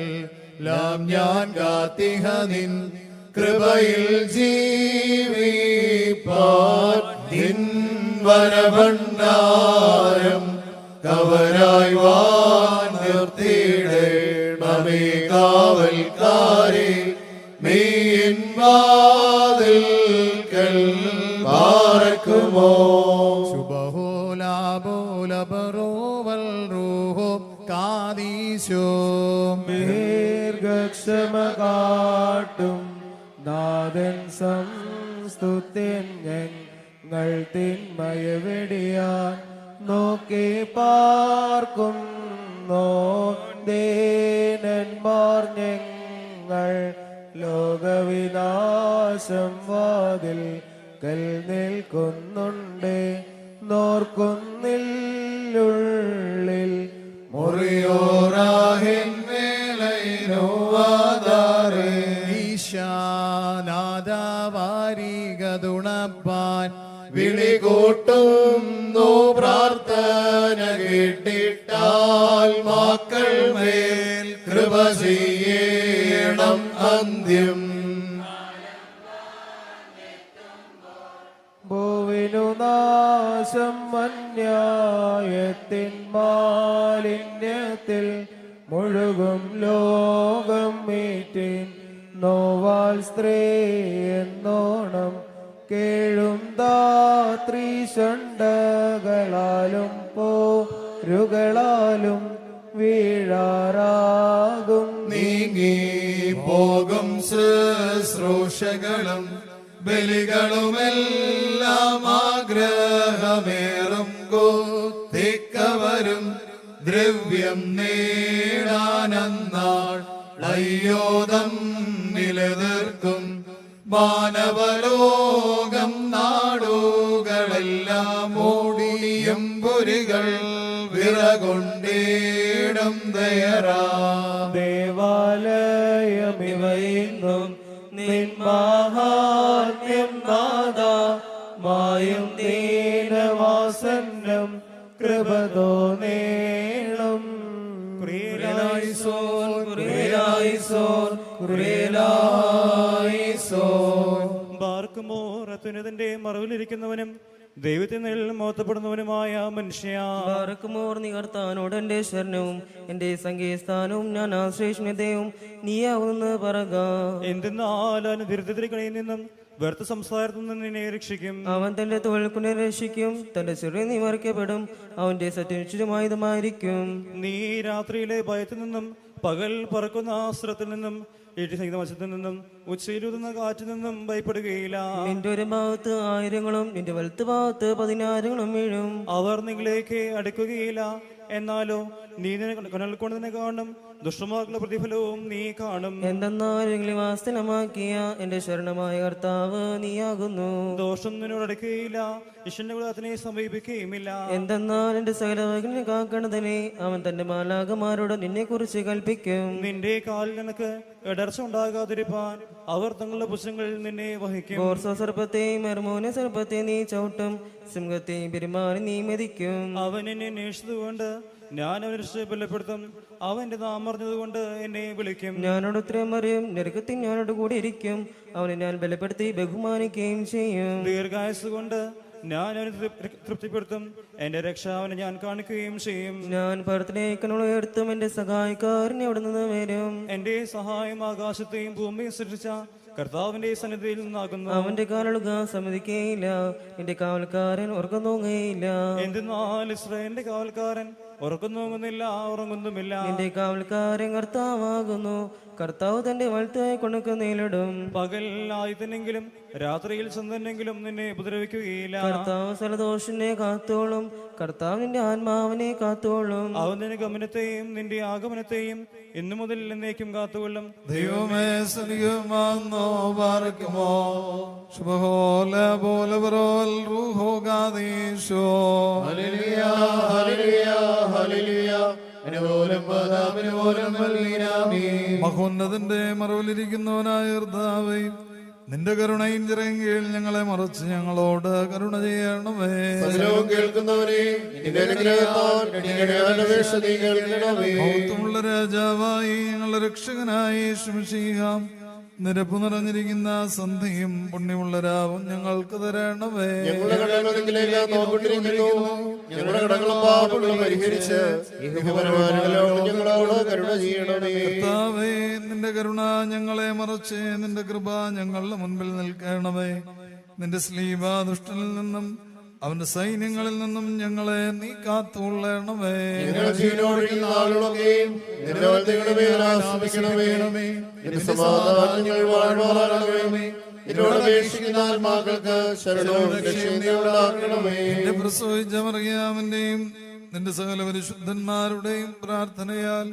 ലാം ഞാൻ കാത്തിഹ നിൻ കൃപയിൽ ജീവിപ്പാൻ നിൻ വരഭണ്ഡാരം കവരായി വാർത്തിടണമേ. കാവൽക്കാരെ മെയ്യൻ വാതിൽക്കൽ പാർക്കുമോ. ശുഭഹോലാബോലബറോവൽ റൂഹോ കാദീശോ. ദീർഘക്ഷമ കാട്ടും നാഥൻ സംസ്തുത്യൻ ഞങ്ങൾ തിന്മയ വെടിയാൻ നോക്കി പാർക്കും ദേനന്മാർ ഞങ്ങൾ ലോകവിനാശം വാതിൽ കൽ നിൽക്കുന്നുണ്ട് നോർക്കുന്നില്ലുള്ളിൽ മുറിയോറാഹിൻ മേലൈനോവാദാരേ. ഈശാനാദാവാരികതുണപ്പാൻ വിളി കൂട്ടുന്നു പ്രാർത്ഥന കേട്ടിട്ടാൽ മക്കൾ മേൽ കൃപ ചെയ്യണം അന്ത്യം. ഭൂവിനു നാശം അന്യായത്തിൻ മാലിന്യത്തിൽ മുഴുകും ലോകം മീറ്റിൻ നോവാൽ സ്ത്രീ എന്നോണം കേഴും ധാത്രി ഷണ്ടകളാലും പോരുകളാലും വീഴാറാകും നീങ്ങി പോകും ശുശ്രൂഷകളും ബലികളുമെല്ലാം ആഗ്രഹമേറും ഗോത്തിക്കവരും ദ്രവ്യം നേടാനെന്നാൾ അയ്യോദം നിലനിർക്കും മാനവലോകം നാടുകളെല്ലാം ഓടിയും പുരികൾ വിറകൊണ്ടേടും ദയറാ. ദേവാലയമിവയെന്നും നിൻ മാഹാത്മ്യം നാദാ മായും ദീനവാസന്നം കൃപതോ നേണം. ബാർക്കുമോർ അത്യുന്നതന്റെ മറവിലിരിക്കുന്നവനും ദൈവത്തിൽ മോത്തപ്പെടുന്നവനുമായ മനുഷ്യ ബാർക്കുമോർ നീ കർത്താവിനോട് എന്റെ ശരണവും എന്റെ സംഗീതസ്ഥാനവും ഞാൻ ആശ്രയിക്കുന്നതേവും നീയാവുന്ന പറക. എന്തെന്നാൽ ദുരിതത്തിലേക്കണിയിൽ നിന്നും വ്യർത്ഥ സംസാരത്തിൽ നിന്ന് നിന്നെ രക്ഷിക്കും. അവൻ തന്റെ തൊഴിൽക്കുനെ രക്ഷിക്കും, തന്റെ ചെറിയ നീ മറിക്കപ്പെടും, അവന്റെ സത്യനിശ്ചിതമായതുമായിരിക്കും. നീ രാത്രിയിലെ ഭയത്തിൽ നിന്നും പകൽ പറക്കുന്ന ആശ്രത്തിൽ നിന്നും ഇടിസംഗീത വശത്തിൽ നിന്നും ഉച്ചയിലൂതുന്ന കാറ്റിൽ നിന്നും ഭയപ്പെടുകയില്ല. നിന്റെ ഒരു ഭാഗത്ത് 1000-ങ്ങളും നിന്റെ വലത്ത് ഭാഗത്ത് 10,000-ങ്ങളും വീഴും. അവർ നിങ്ങളിലേക്ക് അടുക്കുകയില്ല. എന്നാലോ നീ കനൽ കൊണ്ടതിനെ കാണും, ദുഷ്ടമാർക്കുള്ള പ്രതിഫലവും നീ കാണും. എന്തെന്നാൽ നിങ്ങളെ വാസ്തവമാക്കിയ എന്റെ ശരണമായ കർത്താവ് നീയാകുന്നു. ദോഷം നിന്നോട് അടുക്കുകയില്ല, ഈശ്വരന്റെ കുലത്തിനെ സമീപിക്കുകയുമില്ല. എന്തെന്നാൽ എന്റെ സകലവകനെ കാക്കണതിനെ അവൻ തന്റെ മാലാകമാരോട് നിന്നെ കുറിച്ച് കൽപ്പിക്കും. നിന്റെ കാലിൽ നിനക്ക് ഇടർച്ച ഉണ്ടാകാതിരിപ്പാൻ അവർ തങ്ങളുടെ പുസ്തകങ്ങളിൽ നിന്നെ വഹിക്കും. സർപ്പത്തെയും മെർമോനെ സർപ്പത്തെ നീ ചവിട്ടും, സിംഹത്തെയും പെരുമാറി നീ മെതിക്കും. അവൻ എന്നെ അന്വേഷിച്ചതുകൊണ്ട് ഞാൻ അവനെ ബലപ്പെടുത്തും, അവന്റെ നാം അറിഞ്ഞതുകൊണ്ട് എന്നെ വിളിക്കും. ഞാനോട് ഉത്തരം അറിയും, നരകത്തിൽ ഞാനോട് കൂടി ഇരിക്കും, അവനെ ഞാൻ ബലപ്പെടുത്തി ബഹുമാനിക്കുകയും ചെയ്യും. ദീർഘായുസ് കൊണ്ട് ഞാൻ അവനെ തൃപ്തിപ്പെടുത്തും, എന്റെ രക്ഷ അവനെ ഞാൻ കാണിക്കുകയും ചെയ്യും. ഞാൻ പ്രാർത്ഥനയേക്കാൾ ഉയർത്തും, എന്റെ സഹായക്കാരൻ എവിടെ നിന്ന് വരും? എന്റെ സഹായം ആകാശത്തെയും ഭൂമിയും സൃഷ്ടിച്ച കർത്താവിന്റെ സന്നിധിയിൽ നിന്നാകുന്നു. അവന്റെ കാലുക സമ്മതിക്കുകയില്ല, എന്റെ കാവൽക്കാരൻ ഉറക്കം തൂങ്ങുകയില്ല. എന്തെന്നാൽ ഇസ്രായേലിന്റെ കാവൽക്കാരൻ ഉറക്കം തൂങ്ങുന്നില്ല, ഉറങ്ങുന്നുമില്ല. നിന്റെ കാവൽക്കാരൻ കർത്താവാകുന്നു, കർത്താവ് തന്റെ വലത്തായി കൊണക്ക് നേരിടും. പകൽ ആയുധനെങ്കിലും രാത്രിയിൽ ചന്ദ്രനെങ്കിലും നിന്നെ ഉപദ്രവിക്കുകയില്ല. കർത്താവ് സലദോഷനെ കാത്തോളും, കർത്താവ് നിന്റെ ആത്മാവിനെ കാത്തോളും. അവൻ നിന്റെ ഗമനത്തെയും നിന്റെ ആഗമനത്തെയും ഇന്നു മുതൽ എന്നേക്കും കാത്തുകൊള്ളും. ദൈവമേ സനികമാന്നോ പാർക്കുമോ ശുഭഹോല പോലെ ബറോൽ റൂഹോ ഗാദീശോ. ഹല്ലേലൂയ ഹല്ലേലൂയ ഹല്ലേലൂയ. അനുകൂലം പദാനുകൂലം ആമേൻ. മഹോന്നതന്റെ മറവിലിരിക്കുന്നവനായ കർത്താവേ, നിന്റെ കരുണയും ചിറങ്കീഴിൽ ഞങ്ങളെ മറച്ച് ഞങ്ങളോട് കരുണ ചെയ്യണമേ. സകലവും കേൾക്കുന്നവനെ നിന്റെ അനുഗ്രഹത്താൽ ഞങ്ങളുടെ അപേക്ഷ നീ കേൾക്കണമേ. മഹത്വമുള്ള രാജാവായി ഞങ്ങളുടെ രക്ഷകനായി ശുശ്രൂഷിക്കാം. നിരപ്പ് നിറഞ്ഞിരിക്കുന്ന സന്ധ്യയും പുണ്യമുള്ള രാവും ഞങ്ങൾക്ക് തരണമേ. ഞങ്ങളുടെ കടങ്ങൾ നിങ്ങളിലേക്ക് നോക്കിക്കൊണ്ടിരിക്കുന്നു. ഞങ്ങളുടെ കടങ്ങളും പാപങ്ങളും പരിഹരിച്ച് ഇഹപരമാനങ്ങളോട് ഞങ്ങളോട് കരുണ ചെയ്യണമേ. കർത്താവേ, നിന്റെ കരുണ ഞങ്ങളെ മറച്ച് നിന്റെ കൃപ ഞങ്ങളുടെ മുൻപിൽ നിൽക്കണമേ. നിന്റെ സ്ലീബ ദുഷ്ടനിൽ നിന്നും അവന്റെ സൈന്യങ്ങളിൽ നിന്നും ഞങ്ങളെ നീ കാത്തുകൊള്ളണമേ. ഞങ്ങൾ ജീവനോടിരിക്കുന്ന ആളുകളൊക്കെയും നിന്റെ വലത്തുകളുടെ മേൽ ആശ്രയിക്കണമേ. നിന്റെ സമാധാനം ഞങ്ങൾ വാഴ്വാറാകണമേ. നിന്നോട് അപേക്ഷിക്കുന്ന ആത്മാക്കൾക്ക് ശരണവും രക്ഷയും നീ ഉണ്ടാക്കണമേ. നിന്റെ പ്രസവിച്ച മറിയാമിന്റെയും നിന്റെ സകല പരിശുദ്ധന്മാരുടെയും പ്രാർത്ഥനയാൽ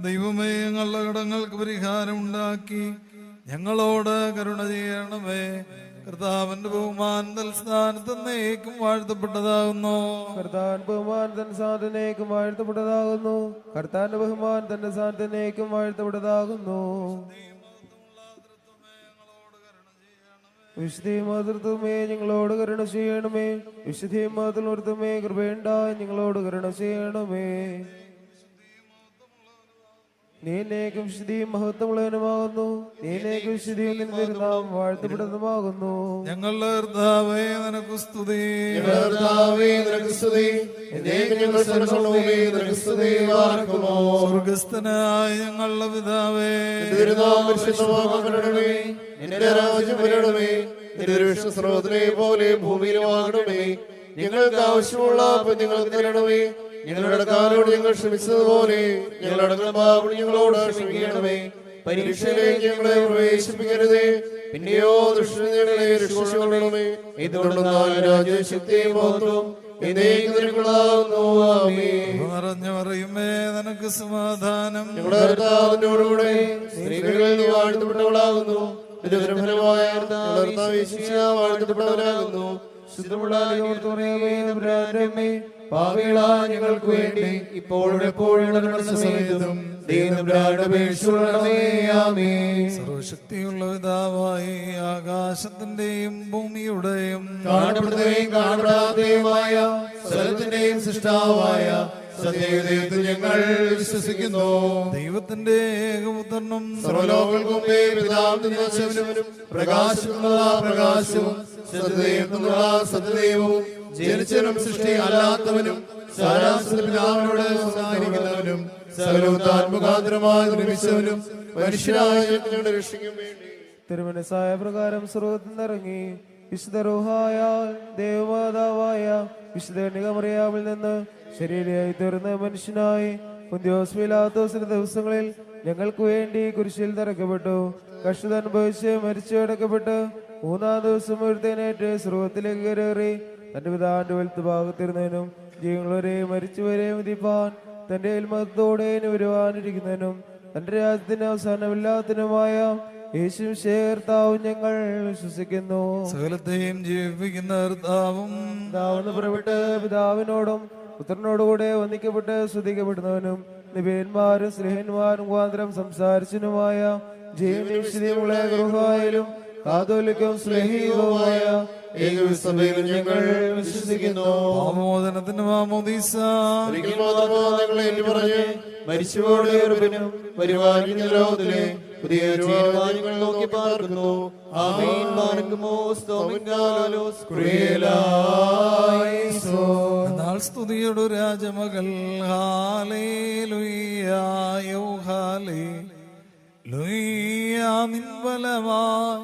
ദൈവമേ, ഞങ്ങളുടെ കടങ്ങൾക്ക് പരിഹാരം ഉണ്ടാക്കി ഞങ്ങളോട് കരുണ ചെയ്യണമേ. കർത്താവിന്റെ ബഹുമാൻ സ്ഥാനത്തേക്കും വാഴ്ത്തപ്പെട്ടതാകുന്നു. കർത്താൻ ബഹുമാൻ തന്റെ സ്ഥാനത്തേക്കും വാഴ്ത്തപ്പെട്ടതാകുന്നു. കർത്താന്റെ ബഹുമാൻ തന്റെ സ്ഥാനത്തേക്കും വാഴ്ത്തപ്പെട്ടതാകുന്നു. വിശുദ്ധി മാതൃത്വമേ ഞങ്ങളോട് കരുണ ചെയ്യണമേ. വിശുദ്ധി മാതൃത്വമേ കൃപയുണ്ടായി ഞങ്ങളോട് കരുണ ചെയ്യണമേ. നീനേക്കും വിശുദ്ധിയും മഹത്വമുള്ളവനുമാകുന്നു. നീനേക്കും വിശുദ്ധിയും നിന്റെ നാം വാഴ്ത്തപ്പെടുന്നതുമാകുന്നു. ഞങ്ങളുടെ കർത്താവേ, നിനക്ക് സ്തുതി. ഞങ്ങളുടെ കർത്താവേ, നിനക്ക് സ്തുതി. എന്നേക്കും ഞങ്ങൾ സർവ്വസമൂഹമേ നിനക്ക് സ്തുതി പാർക്കുമോ. സ്വർഗ്ഗസ്ഥനായ ഞങ്ങളുടെ പിതാവേ, നിന്റെ തിരുനാമം പരിശുദ്ധമാക്കപ്പെടണമേ. നിന്റെ രാജ്യം വരണമേ. നിന്റെ തിരുവിഷ്ടം സർവ്വത്തിലെ പോലെ ഭൂമിയിലുമാകണമേ. ഞങ്ങൾക്ക് ആവശ്യമുള്ള അപ്പം ഞങ്ങൾക്ക് തരണമേ. ഞങ്ങളുടെ കടക്കാരോട് ഞങ്ങൾ ക്ഷമിച്ചതുപോലെ ഞങ്ങളുടെ പാപങ്ങൾ ഞങ്ങളോട് ക്ഷമിക്കണമേ. പരീക്ഷയിലേക്ക് ഞങ്ങളെ പ്രവേശിപ്പിക്കരുതേ, പിന്നെയോ ദുഷ്ടനിൽ ഞങ്ങളെ രക്ഷിച്ചുകൊള്ളണമേ. എന്തുകൊണ്ടെന്നാൽ രാജ്യവും ശക്തിയും മഹത്വവും എന്നേക്കും നിനക്കുള്ളതാകുന്നു. ആമേൻ. നിറഞ്ഞ പറയുമേ, നിനക്ക് സമാധാനം. ഞങ്ങളുടെ കർത്താവിനോടുകൂടെ സ്ത്രീകളിൽ നീ വാഴ്ത്തപ്പെട്ടവളാകുന്നു. നിന്റെ ദുർഫലമായ കർത്താവ് യേശുവേ വാഴ്ത്തപ്പെട്ടവനാകുന്നു. ശുദ്ധമുള്ള ദൈവമേ, പാപികളാ ഞങ്ങൾക്ക് വേണ്ടി ഇപ്പോഴും എപ്പോഴും സമയത്തും സർവശക്തിയുള്ള പിതാവായി ആകാശത്തിന്റെയും ഭൂമിയുടെയും കാണപ്പെടുന്നവയും കാണപ്പെടാത്തതുമായ സ്ഥലത്തിന്റെയും സൃഷ്ടാവായ സത്യദൈവത്തിൽ ഞങ്ങൾ വിശ്വസിക്കുന്നു. ദൈവത്തിന്റെ ഏകപുത്രനും സർവ്വലോകങ്ങൾക്കും മുമ്പേ പിതാവിൽ നിന്ന് ജനിച്ചവനും പ്രകാശമുള്ള പ്രകാശവും സത്യദൈവത്തിനുള്ള സത്യദൈവവും ജനിച്ചവനും സൃഷ്ടി അല്ലാത്തവനും സാരാംശത്തിൽ പിതാവിനോട് സമായിരിക്കുന്നവനും സർവ്വോത്താത്മുഖാന്തരമായി നിർമ്മിച്ചവനും മനുഷ്യരായ ഞങ്ങളുടെ രക്ഷയ്ക്കും വേണ്ടി തിരുമനസായ പ്രകാരം സ്രോതത്തിൽ നിന്നിറങ്ങി വിശുദ്ധ റൂഹായാൽ ദേവമാതാവായ വിശുദ്ധ കന്യകമറിയാമിൽ നിന്ന് ശരീരയായി തീർന്ന മനുഷ്യനായി പുന്തിയോസ് പീലാത്തോസിന്റെ ദിവസങ്ങളിൽ ഞങ്ങൾക്ക് വേണ്ടി കുരിശിൽ തറക്കപ്പെട്ടു. കഷ്ടത അനുഭവിച്ച് മരിച്ചു അടക്കപ്പെട്ട് മൂന്നാം ദിവസം ഒരുത്തേനേറ്റ് സ്രോതത്തിലേക്ക് കയറി തന്റെ പിതാവിന്റെ വലത്ത് ഭാഗത്തിരുന്നതിനും ജീവങ്ങളവരെ മരിച്ചുവരെ വിധിപ്പാൻ തന്റെ മഹത്വത്തോടെ വരുവാനിരിക്കുന്നതിനും തന്റെ രാജ്യത്തിന് അവസാനമില്ലാത്തതിനുമായ യേശു കർത്താവും ഞങ്ങൾ വിശ്വസിക്കുന്നു. സകലത്തെയും ജീവിപ്പിക്കുന്ന കർത്താവും പിതാവെന്ന് പുറപ്പെട്ട് പിതാവിനോടും പുത്രനോടുകൂടെ വന്ദിക്കപ്പെട്ട് സ്തുതിക്കപ്പെടുന്നവനും നിബേന്മാരും സ്നേഹന്മാരും മുഖാന്തരം സംസാരിച്ചനുമായ ജീവനും വിശുദ്ധിയുമുള്ള ഗൃഹായാലും കാതോലിക്കും സ്നേഹിതവുമായ ഏകവിസഭയിലും ഞങ്ങൾ വിശ്വസിക്കുന്നു. ആമോദനത്തിന് മാമോദീസ ഒരിക്കൽ മാത്രമോ ഞങ്ങളെ ഏറ്റുപറഞ്ഞ് മരിച്ചുപോയ ഉറപ്പിനും വരുവാനിരിക്കുന്ന ലോകത്തിലെ പുതിയ ഞങ്ങൾ നോക്കി പാർക്കുന്നു. ആമേൻ. ബാരക്കുമോസ് തോമിൻകാലോസ് ക്രിയേലായിസോ. എന്നാൽ സ്തുതിയോടു രാജമകൾ ഹാലേലുയ്യായോ ഹാലേലുയ്യാമിൻ ബലമായി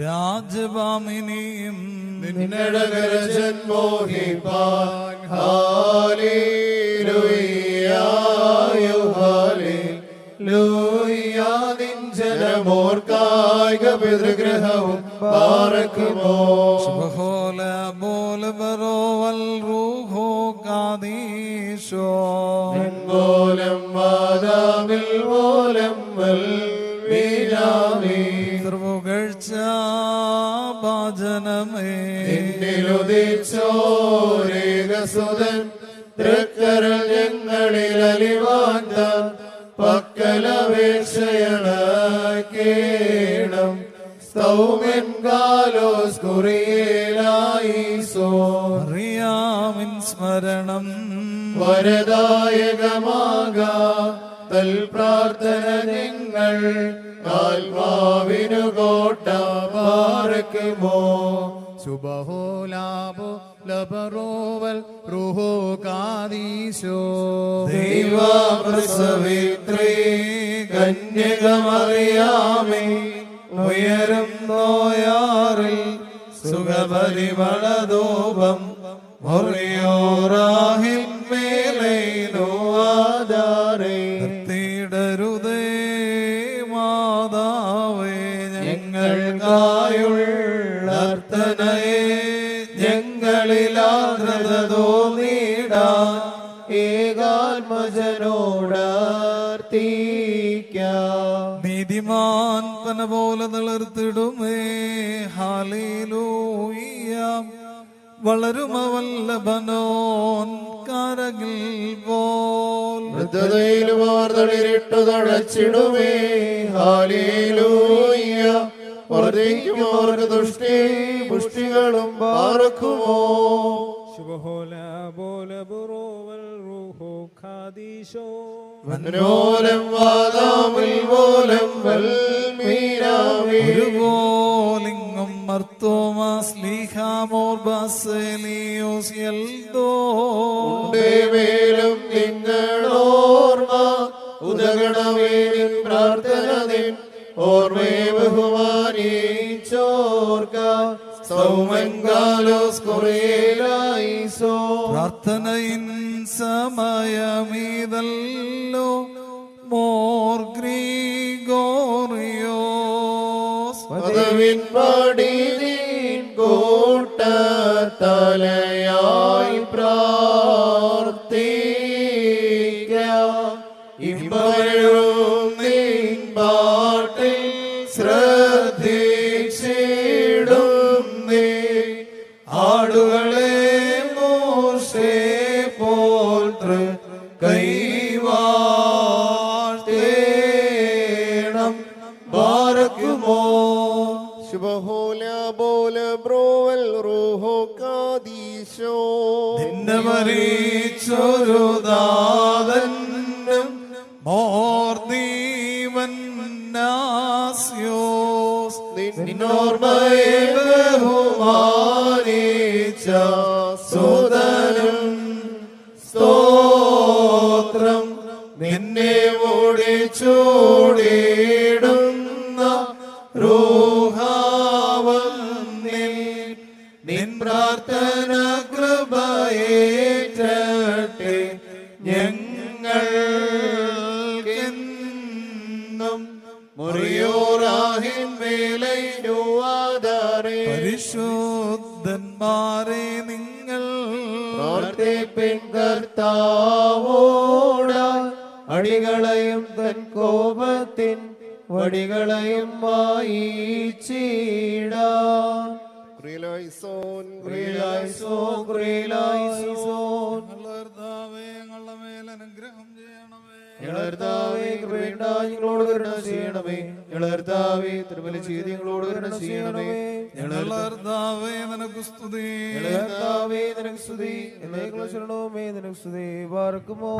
രാജഭാമിനിയും നിന്നടകരജൻ മോഹിപ്പാൻ ഹാലേലുയ്യായോ ഹാലേലുയ്യാ. മനമോർക്കായിക പിതൃഗ്രഹവും പാർക്കുമോ ശുഭഹോല ബോല ബറോവൽ റൂഹോ കാദീശോ പോലം മാതാവിൽ പോലം സർവകഴ്ച ഭാജനമേ ുദിച്ചോരേകസുതൻ തൃക്കരൾ ഞങ്ങളിൽ അലിവാന്ത പക്കലപേക്ഷയണക്കേണം സൗമ്യൻ കാലോസ് കുറിയേലായിസോ അറിയാമിൻ സ്മരണം വരദായകമാക തൽ പ്രാർത്ഥന നിങ്ങൾ ആത്മാവിനു കോട്ട പാർക്കുമോ ശുഭഹോലാഭോ ലബറോവൽ റുഹോ കാദീശോ ദൈവപ്രസവിത്രീ കന്യകമറിയാമേ ഉയരും നോയാറിൽ സുഖപരിമളധൂപം മുറിയോറാഹിൻ മേലൈനോ ആധാരേ തീടരുതേ മാതാവേ ഞങ്ങൾക്കായുള്ളർത്തനയെ ഞങ്ങളിലാദ്രത തോന്നിടാൻ ഏകാത്മജനോടർത്തിക്കാം നീതിമാൻ പന പോലെ തളർത്തിടുമേ ഹാലേലൂയ വളരുമവല്ലഭനോൻ കരകിൽ പോൽ വൃദ്ധതയിലും അവർ തളിരിട്ടു തഴച്ചിടുമേ ഹാലേലൂയ വർദ്ധിക്കും അവർക്ക് ദുഷ്ടി പുഷ്ടികളും പാർക്കുമോ ശുഭഹോല ബോല ബുറോവൽ റൂഹോ ഖാദീശോ മനോലം വാദാമിൽ പോലം വൽമീനാമേ ഒരുപോലിങ്ങും മർത്തോമാസ് ലീഹാമോർ ബാസേലിയോസ് എൽദോ മേലും നിങ്ങളോർമ്മ ഉദകണമേ നിൻ പ്രാർത്ഥന നിൻ ഓർമ്മേ ബഹുമാനിച്ചോർക്ക സൗമൻകാലോസ് കുറേലായിസോ പ്രാർത്ഥനയിൻ സമയമീതല്ലോ മോർ ഗ്രീഗോറിയോസ് പദവിൻ പാടി നീൻ കോട്ട തലയായി പ്രാർത്ഥിക്കാം ഇമ്പഴും നീൻ പാട്ടിൽ ശ്രദ്ധിച്ചിടും നീ ആടുകളെ മോശെ പോൽ കൈവാഴ്ത്തേണം ബാരക്കുമോ ശുഭഹോല ബോല ബ്രോവൽ റൂഹോ കാദീശോ നിന്നെ മരിച്ചൊരു ദാതനും മോർദീവന്നാസ്യോസ് നിന്നോർമ്മയെ ബഹുമാനിച്ച സുതനും സ്തോത്രം നിന്നെ ഓടിച്ചോടിടുന്ന റൂഹാവന്നിൽ നിൻ പ്രാർത്ഥന കൃപയേറ്റട്ടെ ഞങ്ങൾക്കെന്നും മുറിയോറാഹിൻ മേലൈനുവാദാരേ പരിശുദ്ധന്മാരെ നിങ്ങൾ പ്രാർത്ഥിപ്പിൻ കർത്താവോടായി അടികളെയും തൻ കോപത്തിൻ വടികളെയും വായിച്ചിടാൻ ക്രിയലായിസോൻ ക്രിയലായിസോൻ ക്രിയലായിസോൻ കർത്താവേ ഞങ്ങളുടെ മേൽ അനുഗ്രഹം ചെയ്യണമേ ഞങ്ങളർത്താവേ കൃപയുണ്ടായി ഞങ്ങളോട് കരുണ ചെയ്യണമേ ഞങ്ങളർത്താവേ തിരുമല ചെയ്ത് ഞങ്ങളോട് കരുണ ചെയ്യണമേ കർത്താവേ നിനക്ക് സ്തുതി ഞങ്ങളർത്താവേ നിനക്ക് സ്തുതി എന്നേക്കുള്ള ശരണവുമേ നിനക്ക് സ്തുതി പാർക്കുമോ